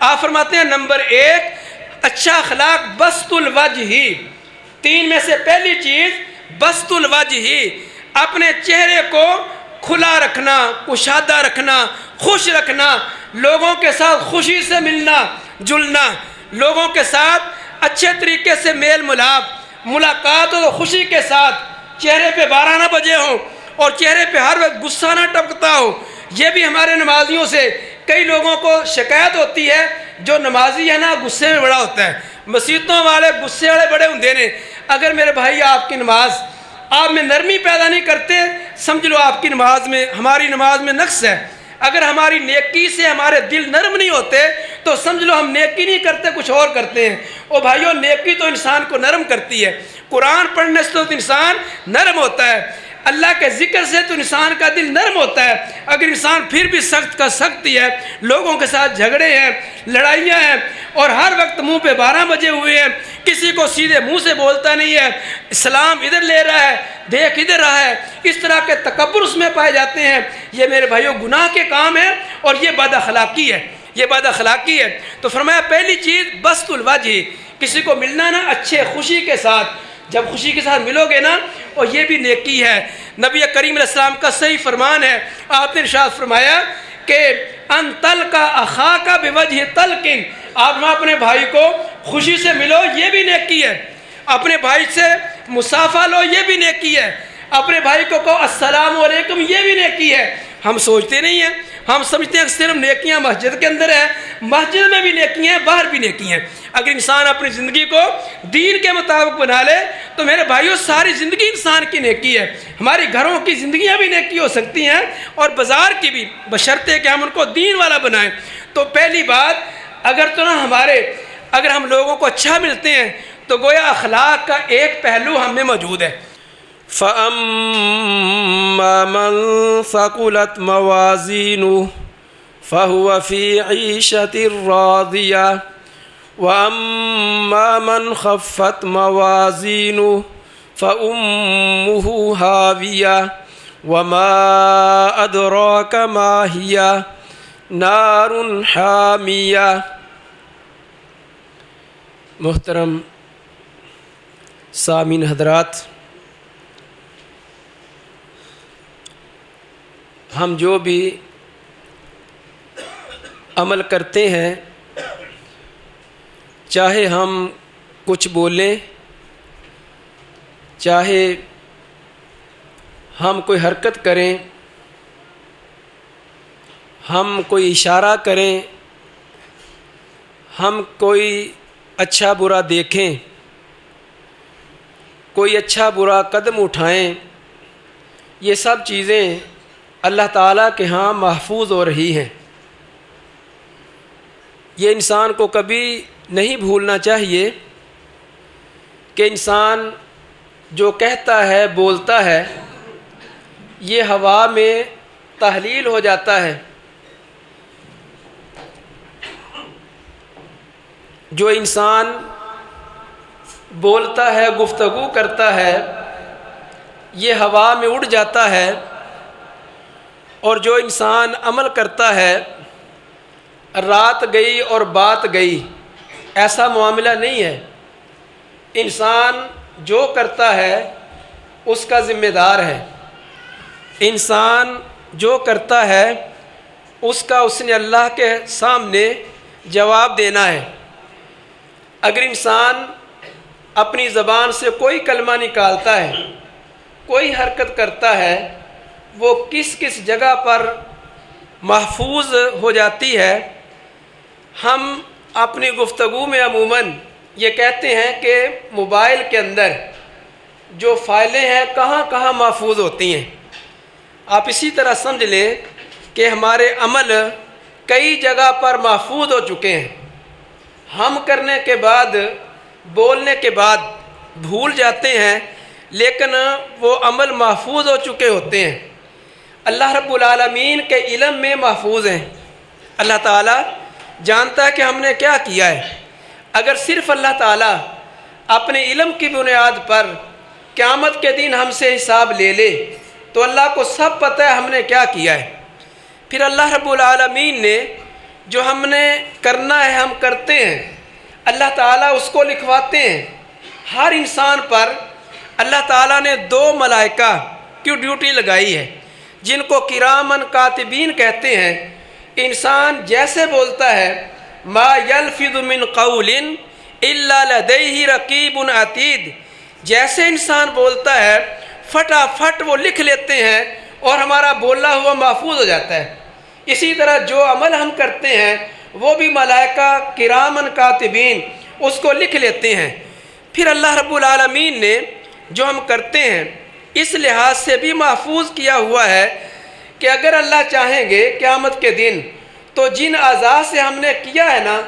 آپ فرماتے ہیں نمبر 1 اچھا اخلاق بسط الوجہ ہی، 3 میں سے پہلی چیز بسط الوجہ ہی، اپنے چہرے کو کھلا رکھنا، کشادہ رکھنا، خوش رکھنا، لوگوں کے ساتھ خوشی سے ملنا جلنا، لوگوں کے ساتھ اچھے طریقے سے میل ملاپ، ملاقات ہو خوشی کے ساتھ، چہرے پہ 12 نہ بجے ہوں اور چہرے پہ ہر وقت غصہ نہ ٹپکتا ہو۔ یہ بھی ہمارے نمازیوں سے کئی لوگوں کو شکایت ہوتی ہے، جو نمازی ہے نا غصے میں بڑا ہوتا ہے، مسیتوں والے غصے والے بڑے ہوندے نے۔ اگر میرے بھائی آپ کی نماز آپ میں نرمی پیدا نہیں کرتے، سمجھ لو آپ کی نماز میں، ہماری نماز میں نقص ہے۔ اگر ہماری نیکی سے ہمارے دل نرم نہیں ہوتے تو سمجھ لو ہم نیکی نہیں کرتے، کچھ اور کرتے ہیں۔ او بھائیو، نیکی تو انسان کو نرم کرتی ہے، قرآن پڑھنے سے تو انسان نرم ہوتا ہے، اللہ کے ذکر سے تو انسان کا دل نرم ہوتا ہے۔ اگر انسان پھر بھی سخت کا سخت ہی ہے، لوگوں کے ساتھ جھگڑے ہیں، لڑائیاں ہیں، اور ہر وقت منہ پہ 12 بجے ہوئے ہیں، کسی کو سیدھے منہ سے بولتا نہیں ہے، سلام ادھر لے رہا ہے، دیکھ ادھر رہا ہے، اس طرح کے تکبر اس میں پائے جاتے ہیں، یہ میرے بھائیوں گناہ کے کام ہیں اور یہ بد اخلاقی ہے، یہ بد اخلاقی ہے۔ تو فرمایا پہلی چیز بسط الوجہ، کسی کو ملنا نا اچھے خوشی کے ساتھ، جب خوشی کے ساتھ ملو گے نا، اور یہ بھی نیکی ہے۔ نبی کریم علیہ السلام کا صحیح فرمان ہے، آپ نے ارشاد فرمایا کہ ان تلقا اخاک بوجہ طلق، آپ اپنے بھائی کو خوشی سے ملو، یہ بھی نیکی ہے۔ اپنے بھائی سے مصافحہ لو، یہ بھی نیکی ہے۔ اپنے بھائی کو کہو السلام علیکم، یہ بھی نیکی ہے۔ ہم سوچتے نہیں ہیں، ہم سمجھتے ہیں کہ صرف نیکیاں مسجد کے اندر ہیں، مسجد میں بھی نیکیاں ہیں، باہر بھی نیکیاں ہیں۔ اگر انسان اپنی زندگی کو دین کے مطابق بنا لے تو میرے بھائیوں ساری زندگی انسان کی نیکی ہے۔ ہماری گھروں کی زندگیاں بھی نیکی ہو سکتی ہیں اور بازار کی بھی، بشرطے کہ ہم ان کو دین والا بنائیں۔ تو پہلی بات، اگر ہم لوگوں کو اچھا ملتے ہیں تو گویا اخلاق کا ایک پہلو ہم میں موجود ہے۔ فَأَمَّا مَنْ ثَقُلَتْ مَوَازِينُهُ فَهُوَ فِي عِيشَةٍ رَاضِيَةٍ وَأَمَّا مَنْ خَفَّتْ مَوَازِينُهُ فَأُمُّهُ هَاوِيَةٌ وَمَا أَدْرَاكَ مَا هِيَ نَارٌ حَامِيَةٌ۔ محترم سامعین حضرات، ہم جو بھی عمل کرتے ہیں، چاہے ہم کچھ بولیں، چاہے ہم کوئی حرکت کریں، ہم کوئی اشارہ کریں، ہم کوئی اچھا برا دیکھیں، کوئی اچھا برا قدم اٹھائیں، یہ سب چیزیں اللہ تعالیٰ کے ہاں محفوظ ہو رہی ہیں۔ یہ انسان کو کبھی نہیں بھولنا چاہیے کہ انسان جو کہتا ہے، بولتا ہے، یہ ہوا میں تحلیل ہو جاتا ہے۔ جو انسان بولتا ہے، گفتگو کرتا ہے، یہ ہوا میں اڑ جاتا ہے، اور جو انسان عمل کرتا ہے، رات گئی اور بات گئی، ایسا معاملہ نہیں ہے۔ انسان جو کرتا ہے اس کا ذمہ دار ہے، انسان جو کرتا ہے اس نے اللہ کے سامنے جواب دینا ہے۔ اگر انسان اپنی زبان سے کوئی کلمہ نکالتا ہے، کوئی حرکت کرتا ہے، وہ کس کس جگہ پر محفوظ ہو جاتی ہے۔ ہم اپنی گفتگو میں عموماً یہ کہتے ہیں کہ موبائل کے اندر جو فائلیں ہیں کہاں کہاں محفوظ ہوتی ہیں۔ آپ اسی طرح سمجھ لیں کہ ہمارے عمل کئی جگہ پر محفوظ ہو چکے ہیں، ہم کرنے کے بعد، بولنے کے بعد بھول جاتے ہیں، لیکن وہ عمل محفوظ ہو چکے ہوتے ہیں، اللہ رب العالمین کے علم میں محفوظ ہیں۔ اللہ تعالیٰ جانتا ہے کہ ہم نے کیا کیا ہے۔ اگر صرف اللہ تعالیٰ اپنے علم کی بنیاد پر قیامت کے دن ہم سے حساب لے لے تو اللہ کو سب پتہ ہے ہم نے کیا کیا ہے۔ پھر اللہ رب العالمین نے جو ہم نے کرنا ہے ہم کرتے ہیں، اللہ تعالیٰ اس کو لکھواتے ہیں۔ ہر انسان پر اللہ تعالیٰ نے 2 ملائکہ کی ڈیوٹی لگائی ہے، جن کو کرامن کاتبین کہتے ہیں۔ انسان جیسے بولتا ہے، ما یلفظ من قول الا لدیہ رقیب عتید، جیسے انسان بولتا ہے فٹافٹ وہ لکھ لیتے ہیں اور ہمارا بولا ہوا محفوظ ہو جاتا ہے۔ اسی طرح جو عمل ہم کرتے ہیں وہ بھی ملائکہ کرامن کاتبین اس کو لکھ لیتے ہیں۔ پھر اللہ رب العالمین نے جو ہم کرتے ہیں اس لحاظ سے بھی محفوظ کیا ہوا ہے کہ اگر اللہ چاہیں گے قیامت کے دن تو جن اعضاء سے ہم نے کیا ہے نا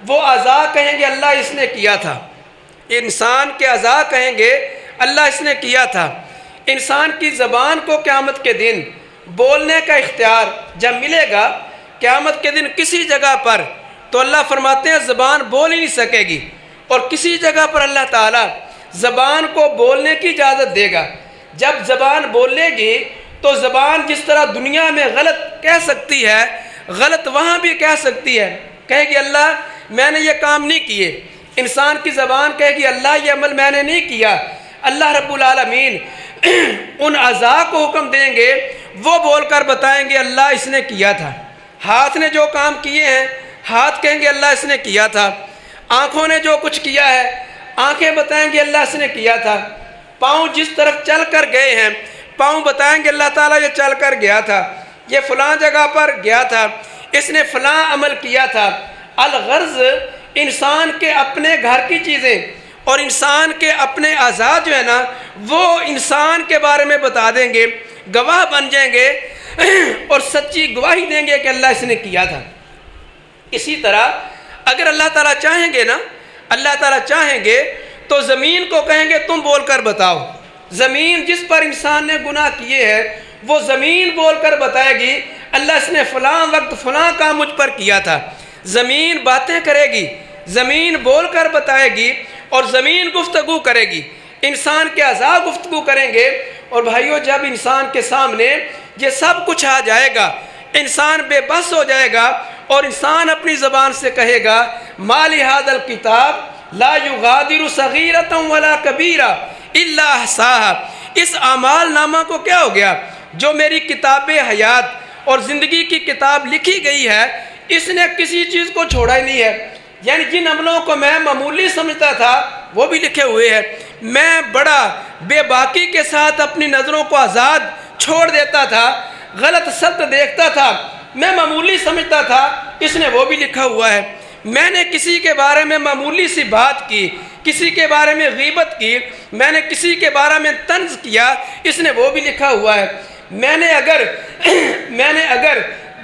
وہ اعضاء کہیں گے اللہ اس نے کیا تھا۔ انسان کے اعضاء کہیں گے اللہ اس نے کیا تھا۔ انسان کی زبان کو قیامت کے دن بولنے کا اختیار جب ملے گا قیامت کے دن کسی جگہ پر، تو اللہ فرماتے ہیں زبان بول ہی نہیں سکے گی، اور کسی جگہ پر اللہ تعالیٰ زبان کو بولنے کی اجازت دے گا۔ جب زبان بولے گی تو زبان جس طرح دنیا میں غلط کہہ سکتی ہے، غلط وہاں بھی کہہ سکتی ہے، کہے گی اللہ میں نے یہ کام نہیں کیے۔ انسان کی زبان کہے گی اللہ یہ عمل میں نے نہیں کیا۔ اللہ رب العالمین ان اعضاء کو حکم دیں گے، وہ بول کر بتائیں گے اللہ اس نے کیا تھا۔ ہاتھ نے جو کام کیے ہیں ہاتھ کہیں گے اللہ اس نے کیا تھا۔ آنکھوں نے جو کچھ کیا ہے آنکھیں بتائیں گے اللہ اس نے کیا تھا۔ پاؤں جس طرف چل کر گئے ہیں پاؤں بتائیں گے اللہ تعالیٰ یہ چل کر گیا تھا، یہ فلاں جگہ پر گیا تھا، اس نے فلاں عمل کیا تھا۔ الغرض انسان کے اپنے گھر کی چیزیں اور انسان کے اپنے اعضاء جو ہے نا وہ انسان کے بارے میں بتا دیں گے، گواہ بن جائیں گے اور سچی گواہی دیں گے کہ اللہ اس نے کیا تھا۔ اسی طرح اگر اللہ تعالیٰ چاہیں گے نا، اللہ تعالیٰ چاہیں گے تو زمین کو کہیں گے تم بول کر بتاؤ۔ زمین جس پر انسان نے گناہ کیے ہیں وہ زمین بول کر بتائے گی اللہ اس نے فلاں وقت فلاں کام مجھ پر کیا تھا۔ زمین باتیں کرے گی، زمین بول کر بتائے گی، اور زمین گفتگو کرے گی، انسان کے اعضاء گفتگو کریں گے۔ اور بھائیو جب انسان کے سامنے یہ سب کچھ آ جائے گا انسان بے بس ہو جائے گا اور انسان اپنی زبان سے کہے گا ما لہذا الکتاب لا یغادر صغیرۃ ولا کبیرہ الا احصاها، اس اعمال نامہ کو کیا ہو گیا؟ جو میری کتاب حیات اور زندگی کی کتاب لکھی گئی ہے اس نے کسی چیز کو چھوڑا ہی نہیں ہے۔ یعنی جن عملوں کو میں معمولی سمجھتا تھا وہ بھی لکھے ہوئے ہیں۔ میں بڑا بے باکی کے ساتھ اپنی نظروں کو آزاد چھوڑ دیتا تھا، غلط سخت دیکھتا تھا، میں معمولی سمجھتا تھا، اس نے وہ بھی لکھا ہوا ہے۔ میں نے کسی کے بارے میں معمولی سی بات کی، کسی کے بارے میں غیبت کی، میں نے کسی کے بارے میں طنز کیا، اس نے وہ بھی لکھا ہوا ہے۔ میں نے اگر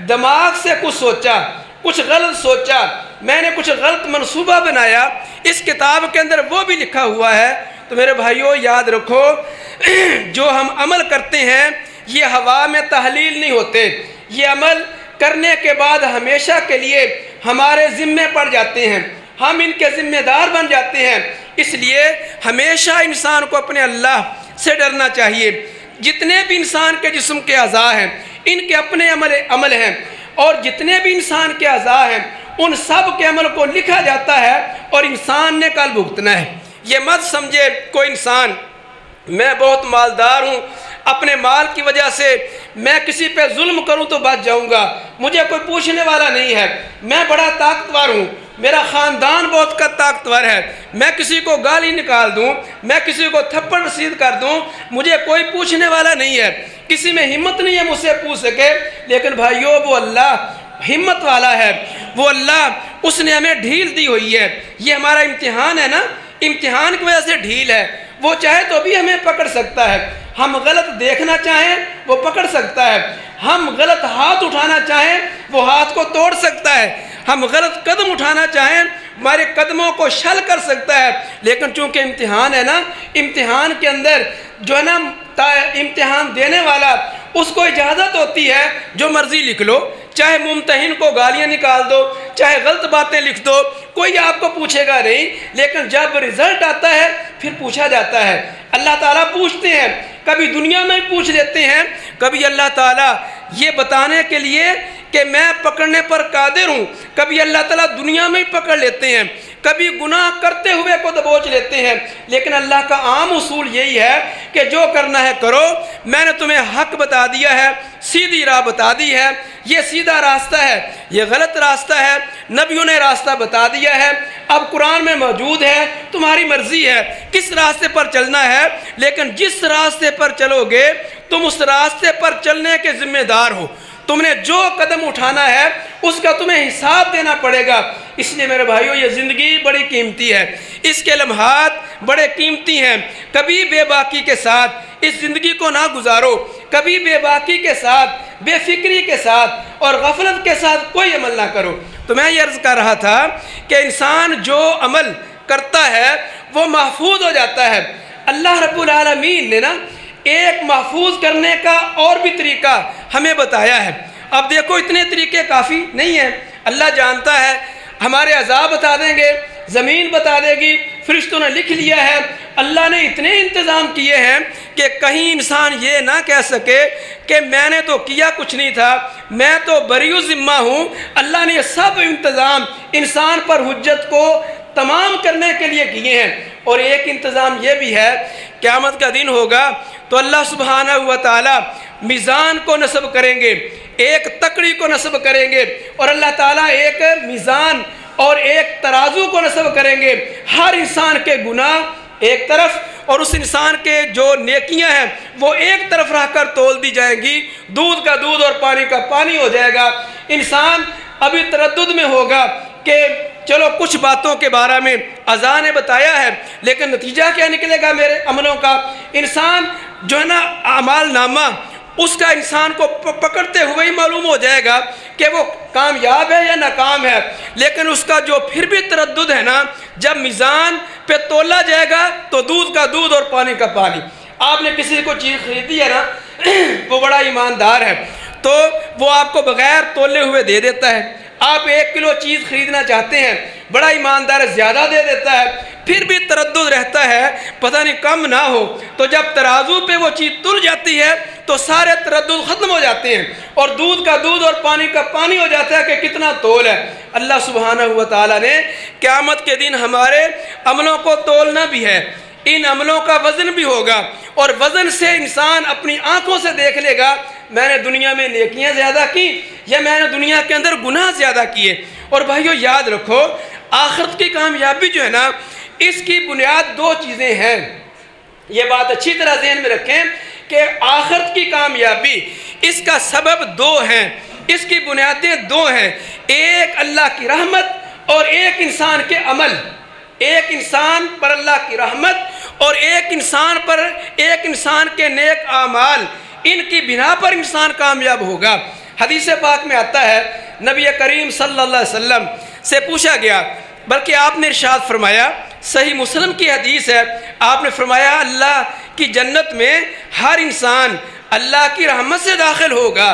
دماغ سے کچھ سوچا، کچھ غلط سوچا، میں نے کچھ غلط منصوبہ بنایا، اس کتاب کے اندر وہ بھی لکھا ہوا ہے۔ تو میرے بھائیوں یاد رکھو جو ہم عمل کرتے ہیں یہ ہوا میں تحلیل نہیں ہوتے، یہ عمل کرنے کے بعد ہمیشہ کے لیے ہمارے ذمے پڑ جاتے ہیں، ہم ان کے ذمہ دار بن جاتے ہیں۔ اس لیے ہمیشہ انسان کو اپنے اللہ سے ڈرنا چاہیے۔ جتنے بھی انسان کے جسم کے اعضاء ہیں ان کے اپنے عمل ہیں، اور جتنے بھی انسان کے اعضاء ہیں ان سب کے عمل کو لکھا جاتا ہے اور انسان نے کل بھگتنا ہے۔ یہ مت سمجھے کوئی انسان میں بہت مالدار ہوں، اپنے مال کی وجہ سے میں کسی پہ ظلم کروں تو بچ جاؤں گا، مجھے کوئی پوچھنے والا نہیں ہے، میں بڑا طاقتور ہوں، میرا خاندان بہت طاقتور ہے، میں کسی کو گالی نکال دوں، میں کسی کو تھپڑ رسید کر دوں، مجھے کوئی پوچھنے والا نہیں ہے، کسی میں ہمت نہیں ہے مجھ سے پوچھ سکے۔ لیکن بھائیو وہ اللہ ہمت والا ہے، وہ اللہ اس نے ہمیں ڈھیل دی ہوئی ہے۔ یہ ہمارا امتحان ہے نا، امتحان کی وجہ سے ڈھیل ہے، وہ چاہے تو بھی ہمیں پکڑ سکتا ہے، ہم غلط دیکھنا چاہیں وہ پکڑ سکتا ہے، ہم غلط ہاتھ اٹھانا چاہیں وہ ہاتھ کو توڑ سکتا ہے، ہم غلط قدم اٹھانا چاہیں ہمارے قدموں کو شل کر سکتا ہے۔ لیکن چونکہ امتحان ہے نا، امتحان کے اندر جو ہے نا امتحان دینے والا اس کو اجازت ہوتی ہے جو مرضی لکھ لو، چاہے ممتحن کو گالیاں نکال دو، چاہے غلط باتیں لکھ دو، کوئی آپ کو پوچھے گا نہیں۔ لیکن جب رزلٹ آتا ہے پھر پوچھا جاتا ہے، اللہ تعالیٰ پوچھتے ہیں، کبھی دنیا میں پوچھ لیتے ہیں، کبھی اللہ تعالیٰ یہ بتانے کے لیے کہ میں پکڑنے پر قادر ہوں۔ کبھی اللہ تعالیٰ دنیا میں ہی پکڑ لیتے ہیں، کبھی گناہ کرتے ہوئے کو دبوچ لیتے ہیں، لیکن اللہ کا عام اصول یہی ہے کہ جو کرنا ہے کرو، میں نے تمہیں حق بتا دیا ہے، سیدھی راہ بتا دی ہے، یہ سیدھا راستہ ہے، یہ غلط راستہ ہے، نبیوں نے راستہ بتا دیا ہے، اب قرآن میں موجود ہے، تمہاری مرضی ہے کس راستے پر چلنا ہے، لیکن جس راستے پر چلو گے تم اس راستے پر چلنے کے ذمہ دار ہو، تم نے جو قدم اٹھانا ہے اس کا تمہیں حساب دینا پڑے گا۔ اس لیے میرے بھائیو یہ زندگی بڑی قیمتی ہے، اس کے لمحات بڑے قیمتی ہیں، کبھی بے باکی کے ساتھ اس زندگی کو نہ گزارو، کبھی بے باکی کے ساتھ، بے فکری کے ساتھ اور غفلت کے ساتھ کوئی عمل نہ کرو۔ تو میں یہ عرض کر رہا تھا کہ انسان جو عمل کرتا ہے وہ محفوظ ہو جاتا ہے۔ اللہ رب العالمین نے نا ایک محفوظ کرنے کا اور بھی طریقہ ہمیں بتایا ہے۔ اب دیکھو اتنے طریقے کافی نہیں ہیں، اللہ جانتا ہے، ہمارے عذاب بتا دیں گے، زمین بتا دے گی، فرشتوں نے لکھ لیا ہے، اللہ نے اتنے انتظام کیے ہیں کہ کہیں انسان یہ نہ کہہ سکے کہ میں نے تو کیا کچھ نہیں تھا، میں تو بری ذمہ ہوں۔ اللہ نے یہ سب انتظام انسان پر حجت کو تمام کرنے کے لیے کیے ہیں۔ اور ایک انتظام یہ بھی ہے، قیامت کا دن ہوگا تو اللہ سبحانہ و تعالی میزان کو نصب کریں گے، ایک تکڑی کو نصب کریں گے، اور اللہ تعالیٰ ایک میزان اور ایک ترازو کو نصب کریں گے۔ ہر انسان کے گناہ ایک طرف اور اس انسان کے جو نیکیاں ہیں وہ ایک طرف رہ کر تول دی جائیں گی، دودھ کا دودھ اور پانی کا پانی ہو جائے گا۔ انسان ابھی تردد میں ہوگا کہ چلو کچھ باتوں کے بارے میں اذان نے بتایا ہے، لیکن نتیجہ کیا نکلے گا میرے عملوں کا؟ انسان جو ہے نا اعمال نامہ اس کا انسان کو پکڑتے ہوئے ہی معلوم ہو جائے گا کہ وہ کامیاب ہے یا ناکام ہے، لیکن اس کا جو پھر بھی تردد ہے نا، جب میزان پہ تولا جائے گا تو دودھ کا دودھ اور پانی کا پانی۔ آپ نے کسی کو چیز خریدی ہے نا، وہ بڑا ایماندار ہے تو وہ آپ کو بغیر تولے ہوئے دے دیتا ہے۔ آپ 1 کلو چیز خریدنا چاہتے ہیں، بڑا ایماندار ہے، زیادہ دے دیتا ہے، پھر بھی تردد رہتا ہے پتہ نہیں کم نہ ہو، تو جب ترازو پہ وہ چیز تل جاتی ہے تو سارے تردد ختم ہو جاتے ہیں اور دودھ کا دودھ اور پانی کا پانی ہو جاتا ہے کہ کتنا تول ہے۔ اللہ سبحانہ و تعالیٰ نے قیامت کے دن ہمارے عملوں کو تولنا بھی ہے، ان عملوں کا وزن بھی ہوگا، اور وزن سے انسان اپنی آنکھوں سے دیکھ لے گا میں نے دنیا میں نیکیاں زیادہ کی یا میں نے دنیا کے اندر گناہ زیادہ کیے۔ اور بھائیو یاد رکھو، آخرت کی کامیابی جو ہے نا، اس کی بنیاد 2 چیزیں ہیں۔ یہ بات اچھی طرح ذہن میں رکھیں کہ آخرت کی کامیابی اس کا سبب 2 ہیں، اس کی بنیادیں 2 ہیں، ایک اللہ کی رحمت اور ایک انسان کے عمل۔ ایک انسان پر اللہ کی رحمت اور ایک انسان کے نیک اعمال، ان کی بنا پر انسان کامیاب ہوگا۔ حدیث پاک میں آتا ہے، نبی کریم صلی اللہ علیہ وسلم سے پوچھا گیا، بلکہ آپ نے ارشاد فرمایا، صحیح مسلم کی حدیث ہے، آپ نے فرمایا اللہ کی جنت میں ہر انسان اللہ کی رحمت سے داخل ہوگا،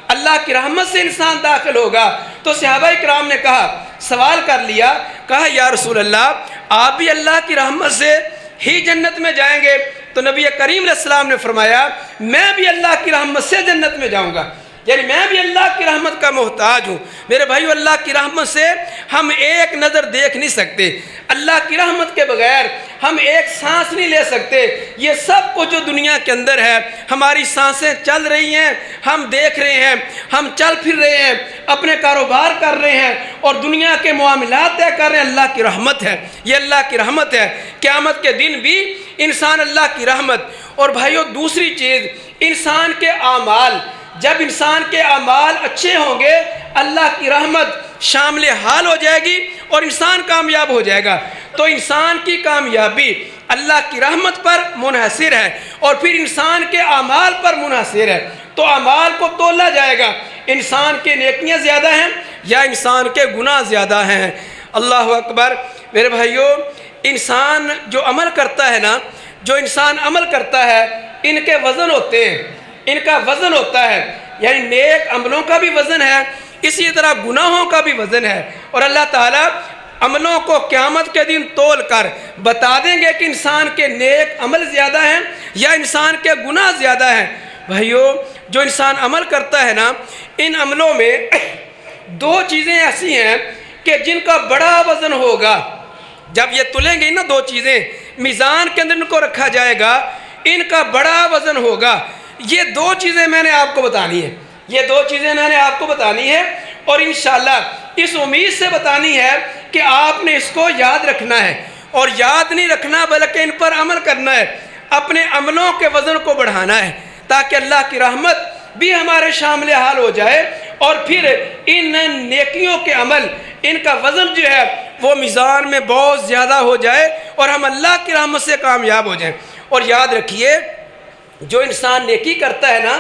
اللہ کی رحمت سے انسان داخل ہوگا۔ تو صحابہ کرام نے کہا، سوال کر لیا، کہا یا رسول اللہ آپ بھی اللہ کی رحمت سے ہی جنت میں جائیں گے؟ تو نبی کریم علیہ السلام نے فرمایا میں بھی اللہ کی رحمت سے جنت میں جاؤں گا، یعنی میں بھی اللہ کی رحمت کا محتاج ہوں۔ میرے بھائیو اللہ کی رحمت سے ہم ایک نظر دیکھ نہیں سکتے، اللہ کی رحمت کے بغیر ہم ایک سانس نہیں لے سکتے۔ یہ سب کچھ جو دنیا کے اندر ہے، ہماری سانسیں چل رہی ہیں، ہم دیکھ رہے ہیں، ہم چل پھر رہے ہیں، اپنے کاروبار کر رہے ہیں اور دنیا کے معاملات طے کر رہے ہیں، اللہ کی رحمت ہے، یہ اللہ کی رحمت ہے۔ قیامت کے دن بھی انسان اللہ کی رحمت۔ اور بھائیو دوسری چیز، انسان کے اعمال، جب انسان کے اعمال اچھے ہوں گے اللہ کی رحمت شامل حال ہو جائے گی اور انسان کامیاب ہو جائے گا۔ تو انسان کی کامیابی اللہ کی رحمت پر منحصر ہے اور پھر انسان کے اعمال پر منحصر ہے۔ تو اعمال کو تولا جائے گا، انسان کے نیکیاں زیادہ ہیں یا انسان کے گناہ زیادہ ہیں۔ اللہ اکبر۔ میرے بھائیو انسان جو عمل کرتا ہے نا، جو انسان عمل کرتا ہے، ان کے وزن ہوتے ہیں، ان کا وزن ہوتا ہے، یعنی نیک عملوں کا بھی وزن ہے، اسی طرح گناہوں کا بھی وزن ہے۔ اور اللہ تعالیٰ عملوں کو قیامت کے دن تول کر بتا دیں گے کہ انسان کے نیک عمل زیادہ ہیں یا انسان کے گناہ زیادہ ہیں۔ بھائیو جو انسان عمل کرتا ہے نا، ان عملوں میں دو چیزیں ایسی ہیں کہ جن کا بڑا وزن ہوگا. جب یہ تلیں گے نا دو چیزیں، میزان کے اندر ان کو رکھا جائے گا، ان کا بڑا وزن ہوگا. یہ دو چیزیں میں نے آپ کو بتانی ہے، یہ دو چیزیں میں نے آپ کو بتانی ہے، اور انشاءاللہ اس امید سے بتانی ہے کہ آپ نے اس کو یاد رکھنا ہے، اور یاد نہیں رکھنا بلکہ ان پر عمل کرنا ہے، اپنے عملوں کے وزن کو بڑھانا ہے، تاکہ اللہ کی رحمت بھی ہمارے شامل حال ہو جائے، اور پھر ان نیکیوں کے عمل، ان کا وزن جو ہے وہ میزان میں بہت زیادہ ہو جائے، اور ہم اللہ کی رحمت سے کامیاب ہو جائیں. اور یاد رکھیے، جو انسان نیکی کرتا ہے نا،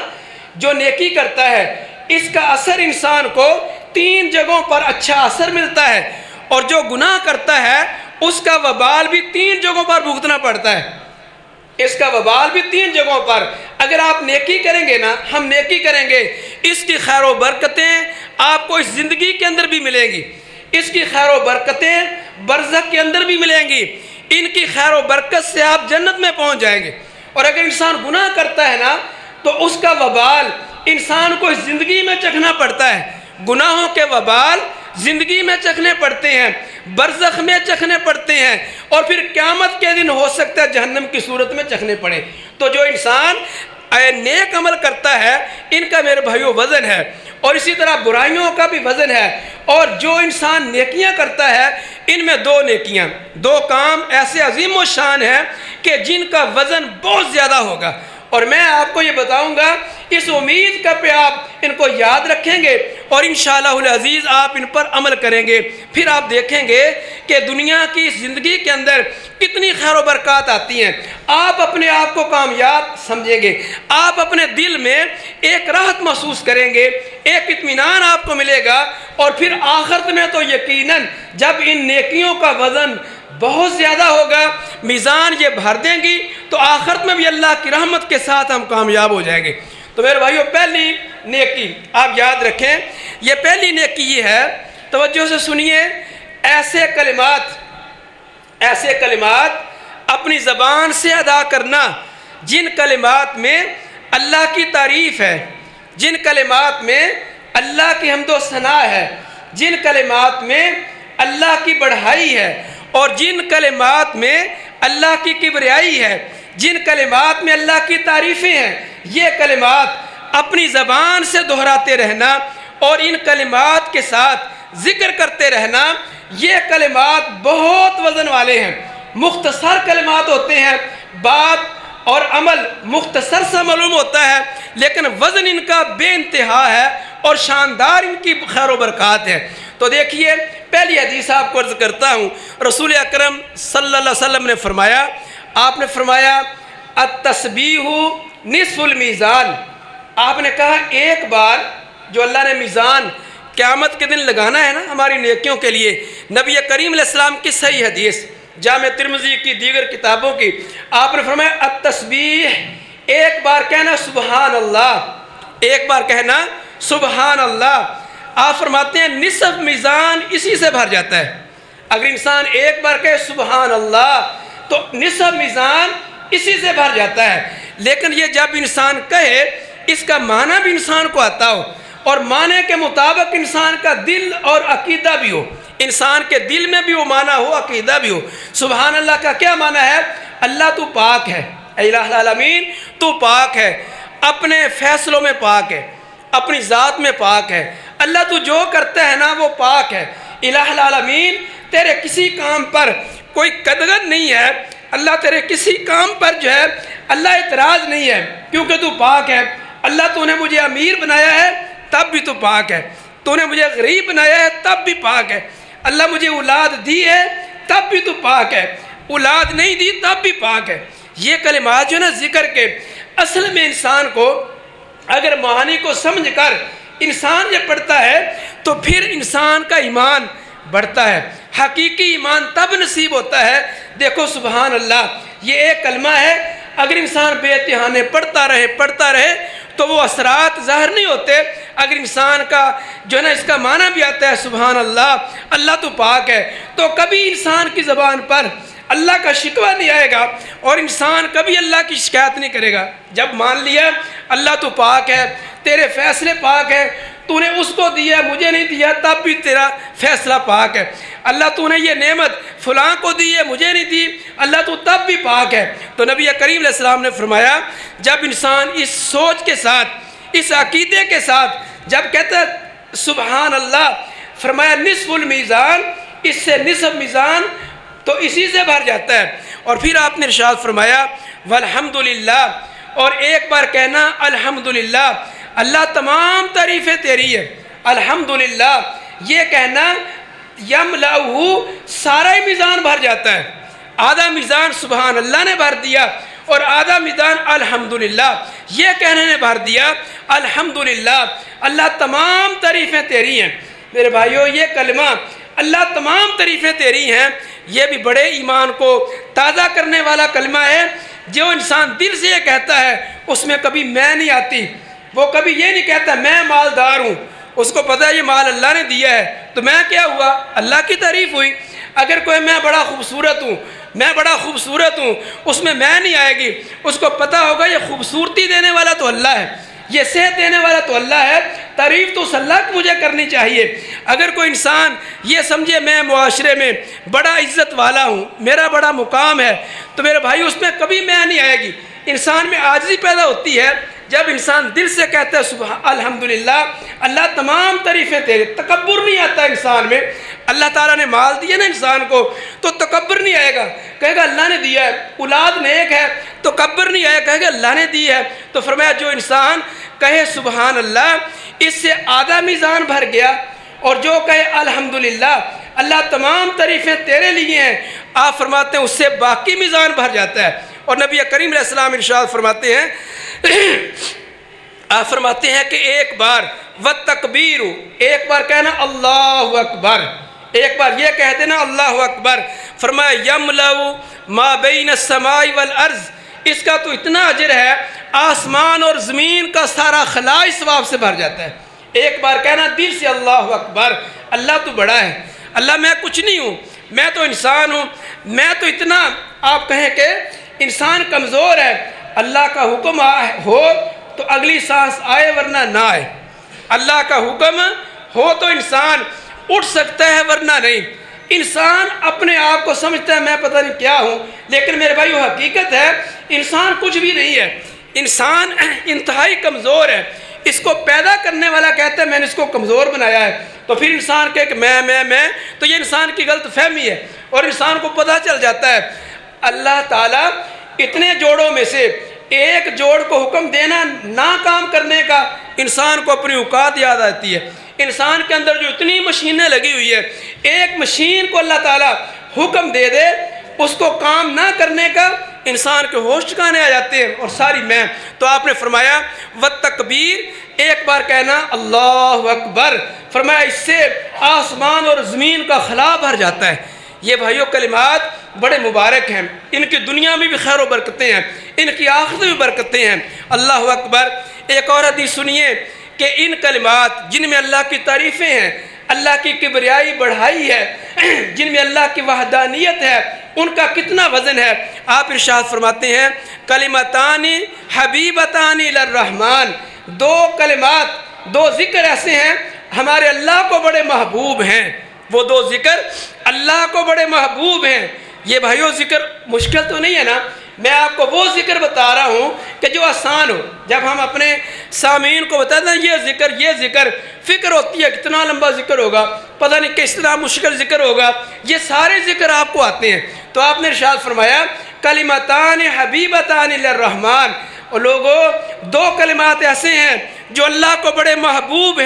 جو نیکی کرتا ہے، اس کا اثر انسان کو 3 جگہوں پر اچھا اثر ملتا ہے، اور جو گناہ کرتا ہے اس کا وبال بھی 3 جگہوں پر بھگتنا پڑتا ہے. اس کا وبال بھی 3 جگہوں پر. اگر آپ نیکی کریں گے نا، ہم نیکی کریں گے، اس کی خیر و برکتیں آپ کو اس زندگی کے اندر بھی ملیں گی، اس کی خیر و برکتیں برزخ کے اندر بھی ملیں گی. ان کی خیر و برکت سے آپ جنت میں پہنچ جائیں گے. اور اگر انسان گناہ کرتا ہے نا، تو اس کا وبال انسان کو اس زندگی میں چکھنا پڑتا ہے. گناہوں کے وبال زندگی میں چکھنے پڑتے ہیں، برزخ میں چکھنے پڑتے ہیں، اور پھر قیامت کے دن ہو سکتا ہے جہنم کی صورت میں چکھنے پڑے. تو جو انسان نیک عمل کرتا ہے، ان کا میرے بھائیو وزن ہے، اور اسی طرح برائیوں کا بھی وزن ہے. اور جو انسان نیکیاں کرتا ہے، ان میں 2 نیکیاں، 2 کام ایسے عظیم و شان ہیں کہ جن کا وزن بہت زیادہ ہوگا. اور میں آپ کو یہ بتاؤں گا، اس امید کا پہ آپ ان کو یاد رکھیں گے، اور انشاءاللہ العزیز آپ ان پر عمل کریں گے. پھر آپ دیکھیں گے کہ دنیا کی زندگی کے اندر کتنی خیر و برکات آتی ہیں. آپ اپنے آپ کو کامیاب سمجھیں گے، آپ اپنے دل میں ایک راحت محسوس کریں گے، ایک اطمینان آپ کو ملے گا. اور پھر آخرت میں تو یقیناً جب ان نیکیوں کا وزن بہت زیادہ ہوگا، میزان یہ بھر دیں گی، تو آخرت میں بھی اللہ کی رحمت کے ساتھ ہم کامیاب ہو جائیں گے. تو میرے بھائیو، پہلی نیکی آپ یاد رکھیں، یہ پہلی نیکی یہ ہے، توجہ سے سنیے، ایسے کلمات اپنی زبان سے ادا کرنا جن کلمات میں اللہ کی تعریف ہے، جن کلمات میں اللہ کی حمد و ثنا ہے، جن کلمات میں اللہ کی بڑھائی ہے، اور جن کلمات میں اللہ کی کبریائی ہے، جن کلمات میں اللہ کی تعریفیں ہیں. یہ کلمات اپنی زبان سے دہراتے رہنا، اور ان کلمات کے ساتھ ذکر کرتے رہنا. یہ کلمات بہت وزن والے ہیں، مختصر کلمات ہوتے ہیں، بات اور عمل مختصر سا معلوم ہوتا ہے، لیکن وزن ان کا بے انتہا ہے، اور شاندار ان کی خیر و برکات ہے. تو دیکھیے، پہلی حدیث آپ کو عرض کرتا ہوں. رسول اکرم صلی اللہ علیہ وسلم نے فرمایا، آپ نے فرمایا التسبیح نصف المیزان. آپ نے کہا ایک بار جو اللہ نے میزان قیامت کے دن لگانا ہے نا ہماری نیکیوں کے لیے، نبی کریم علیہ السلام کی صحیح حدیث، جامع ترمذی کی دیگر کتابوں کی، آپ نے فرمایا التسبیح، ایک بار کہنا سبحان اللہ، ایک بار کہنا سبحان اللہ. آپ فرماتے ہیں نصف میزان اسی سے بھر جاتا ہے. اگر انسان ایک بار کہے سبحان اللہ تو نصف میزان اسی سے بھر جاتا ہے. لیکن یہ جب انسان کہے، اس کا معنی بھی انسان کو آتا ہو، اور معنی کے مطابق انسان کا دل اور عقیدہ بھی ہو، انسان کے دل میں بھی وہ معنی ہو، عقیدہ بھی ہو. سبحان اللہ کا کیا معنی ہے؟ اللہ تو پاک ہے، اے الہ العالمین تو پاک ہے، اپنے فیصلوں میں پاک ہے، اپنی ذات میں پاک ہے. اللہ تو جو کرتا ہے نا وہ پاک ہے. الہ العالمین تیرے کسی کام پر کوئی قدغن نہیں ہے، اللہ تیرے کسی کام پر جو ہے اللہ اعتراض نہیں ہے، کیونکہ تو پاک ہے. اللہ تو نے مجھے امیر بنایا ہے تب بھی تو پاک ہے، تو نے مجھے غریب بنایا ہے تب بھی پاک ہے. اللہ مجھے اولاد دی ہے تب بھی تو پاک ہے، اولاد نہیں دی تب بھی پاک ہے. یہ کلمات جو ہے نا ذکر کے، اصل میں انسان کو اگر معانی کو سمجھ کر انسان جب پڑھتا ہے تو پھر انسان کا ایمان بڑھتا ہے. حقیقی ایمان تب نصیب ہوتا ہے. دیکھو سبحان اللہ یہ ایک کلمہ ہے، اگر انسان بے اتحانے پڑھتا رہے تو وہ اثرات ظاہر نہیں ہوتے. اگر انسان کا جو ہے نا اس کا معنی بھی آتا ہے سبحان اللہ، اللہ تو پاک ہے، تو کبھی انسان کی زبان پر اللہ کا شکوہ نہیں آئے گا اور انسان کبھی اللہ کی شکایت نہیں کرے گا۔ جب مان لیا اللہ تو پاک ہے، تیرے فیصلے پاک ہے، تو نے اس کو دیا مجھے نہیں دیا تب بھی تیرا فیصلہ پاک ہے، اللہ تو نے یہ نعمت فلاں کو دی ہے مجھے نہیں دی، اللہ تو تب بھی پاک ہے۔ تو نبی کریم علیہ السلام نے فرمایا جب انسان اس سوچ کے ساتھ، اس عقیدے کے ساتھ جب کہتا ہے سبحان اللہ، فرمایا نصف المیزان، اس سے نصف میزان تو اسی سے بھر جاتا ہے۔ اور پھر آپ نے ارشاد فرمایا والحمدللہ، اور ایک بار کہنا الحمدللہ، اللہ تمام تعریفیں تیری ہے، الحمدللہ، یہ کہنا یملأہ، سارا ہی میزان بھر جاتا ہے۔ آدھا میزان سبحان اللہ نے بھر دیا اور آدھا میزان الحمدللہ یہ کہنے نے بھر دیا، الحمدللہ، اللہ تمام تعریفیں تیری ہیں۔ میرے بھائیو، یہ کلمہ اللہ تمام تعریفیں تیری ہیں، یہ بھی بڑے ایمان کو تازہ کرنے والا کلمہ ہے۔ جو انسان دل سے یہ کہتا ہے اس میں کبھی میں نہیں آتی، وہ کبھی یہ نہیں کہتا میں مالدار ہوں، اس کو پتہ ہے یہ مال اللہ نے دیا ہے تو میں کیا ہوا، اللہ کی تعریف ہوئی۔ اگر کوئی میں بڑا خوبصورت ہوں، میں بڑا خوبصورت ہوں، اس میں نہیں آئے گی، اس کو پتہ ہوگا یہ خوبصورتی دینے والا تو اللہ ہے، یہ صحت دینے والا تو اللہ ہے، تعریف تو اس اللہ کی مجھے کرنی چاہیے۔ اگر کوئی انسان یہ سمجھے میں معاشرے میں بڑا عزت والا ہوں، میرا بڑا مقام ہے، تو میرے بھائی اس میں کبھی میں نہیں آئے گی، انسان میں عاجزی پیدا ہوتی ہے۔ جب انسان دل سے کہتا ہے سبحان الحمدللہ، اللہ تمام تعریفیں تیرے، تکبر نہیں آتا انسان میں۔ اللہ تعالیٰ نے مال دیا نا انسان کو تو تکبر نہیں آئے گا، کہے گا اللہ نے دیا ہے، اولاد نیک ہے تو تکبر نہیں آئے گا، کہے گا اللہ نے دی ہے۔ تو فرمایا جو انسان کہے سبحان اللہ، اس سے آدھا میزان بھر گیا، اور جو کہے الحمدللہ، اللہ تمام تعریفیں تیرے لیے ہیں، آپ فرماتے ہیں اس سے باقی میزان بھر جاتا ہے۔ اور نبی کریم علیہ السلام ارشاد فرماتے ہیں آپ فرماتے ہیں کہ ایک بار وَالتَّکْبِیرُ، ایک بار کہنا اللہ اکبر، ایک بار یہ کہہ دینا اللہ اکبر، فرمایا یملأ ما بین السماء والارض، اس کا تو اتنا اجر ہے آسمان اور زمین کا سارا خلا اس ثواب سے بھر جاتا ہے۔ ایک بار کہنا دل سے اللہ اکبر، اللہ تو بڑا ہے، اللہ میں کچھ نہیں ہوں، میں تو انسان ہوں، میں تو اتنا، آپ کہیں کہ انسان کمزور ہے، اللہ کا حکم ہو تو اگلی سانس آئے ورنہ نہ آئے، اللہ کا حکم ہو تو انسان اٹھ سکتا ہے ورنہ نہیں۔ انسان اپنے آپ کو سمجھتا ہے میں پتہ نہیں کیا ہوں، لیکن میرے بھائی وہ حقیقت ہے انسان کچھ بھی نہیں ہے، انسان انتہائی کمزور ہے۔ اس کو پیدا کرنے والا کہتا ہے میں نے اس کو کمزور بنایا ہے، تو پھر انسان کہے کہ میں تو یہ انسان کی غلط فہمی ہے، اور انسان کو پتہ چل جاتا ہے اللہ تعالیٰ اتنے جوڑوں میں سے ایک جوڑ کو حکم دینا نہ کام کرنے کا، انسان کو اپنی اوقات یاد آتی ہے۔ انسان کے اندر جو اتنی مشینیں لگی ہوئی ہے، ایک مشین کو اللہ تعالیٰ حکم دے دے اس کو کام نہ کرنے کا، انسان کے ہوش ٹھکانے آ جاتے ہیں اور ساری میں۔ تو آپ نے فرمایا والتکبیر، ایک بار کہنا اللہ اکبر، فرمایا اس سے آسمان اور زمین کا خلا بھر جاتا ہے۔ یہ بھائیو کلمات بڑے مبارک ہیں، ان کی دنیا میں بھی خیر و برکتیں ہیں، ان کی آخرت میں بھی برکتیں ہیں۔ اللہ اکبر۔ ایک اور حدیث سنیے کہ ان کلمات جن میں اللہ کی تعریفیں ہیں، اللہ کی کبریائی بڑھائی ہے، جن میں اللہ کی وحدانیت ہے، ان کا کتنا وزن ہے۔ آپ ارشاد فرماتے ہیں کلمتان حبیبتان للرحمن، دو کلمات، دو ذکر ایسے ہیں ہمارے اللہ کو بڑے محبوب ہیں، وہ دو ذکر اللہ کو بڑے محبوب ہیں۔ یہ بھائیو ذکر مشکل تو نہیں ہے نا، میں آپ کو وہ ذکر بتا رہا ہوں کہ جو آسان ہو۔ جب ہم اپنے سامعین کو بتاتے ہیں یہ ذکر، فکر ہوتی ہے کتنا لمبا ذکر ہوگا، پتہ نہیں کس طرح مشکل ذکر ہوگا، یہ سارے ذکر آپ کو آتے ہیں۔ تو آپ نے ارشاد فرمایا کلمتان حبیبتان للرحمن، اور لوگوں دو کلمات ایسے ہیں جو اللہ کو بڑے محبوب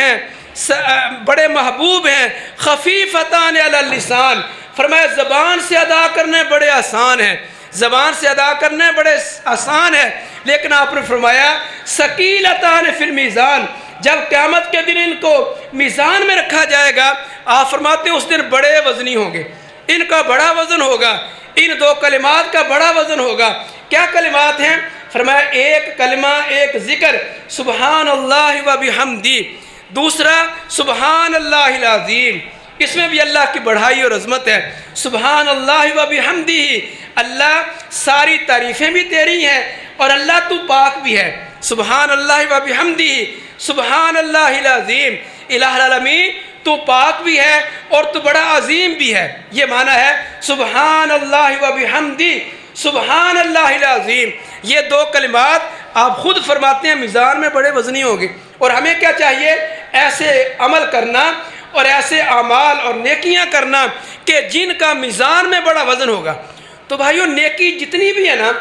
ہیں، خفیفتان علی اللسان، فرمایا زبان سے ادا کرنے بڑے آسان ہیں، زبان سے ادا کرنے بڑے آسان ہے، لیکن آپ نے فرمایا ثقیلتان فی المیزان، جب قیامت کے دن ان کو میزان میں رکھا جائے گا، آپ فرماتے ہیں اس دن بڑے وزنی ہوں گے، ان کا بڑا وزن ہوگا، ان دو کلمات کا بڑا وزن ہوگا۔ کیا کلمات ہیں؟ فرمایا ایک کلمہ، ایک ذکر سبحان اللہ و بحمدی، دوسرا سبحان اللہ العظیم، اس میں بھی اللہ کی بڑھائی اور عظمت ہے۔ سبحان اللہ و بحمدہ، اللہ ساری تعریفیں بھی تیری ہیں اور اللہ تو پاک بھی ہے۔ سبحان اللہ و بحمدہ، سبحان اللہ العظیم، الہ العالمین تو پاک بھی ہے اور تو بڑا عظیم بھی ہے۔ یہ معنی ہے سبحان اللہ و بحمدہ، سبحان اللہ العظیم۔ یہ دو کلمات آپ خود فرماتے ہیں میزان میں بڑے وزنی ہوں گے، اور ہمیں کیا چاہیے؟ ایسے عمل کرنا اور ایسے اعمال اور نیکیاں کرنا کہ جن کا میزان میں بڑا وزن ہوگا۔ تو بھائیو، نیکی جتنی بھی ہے نا،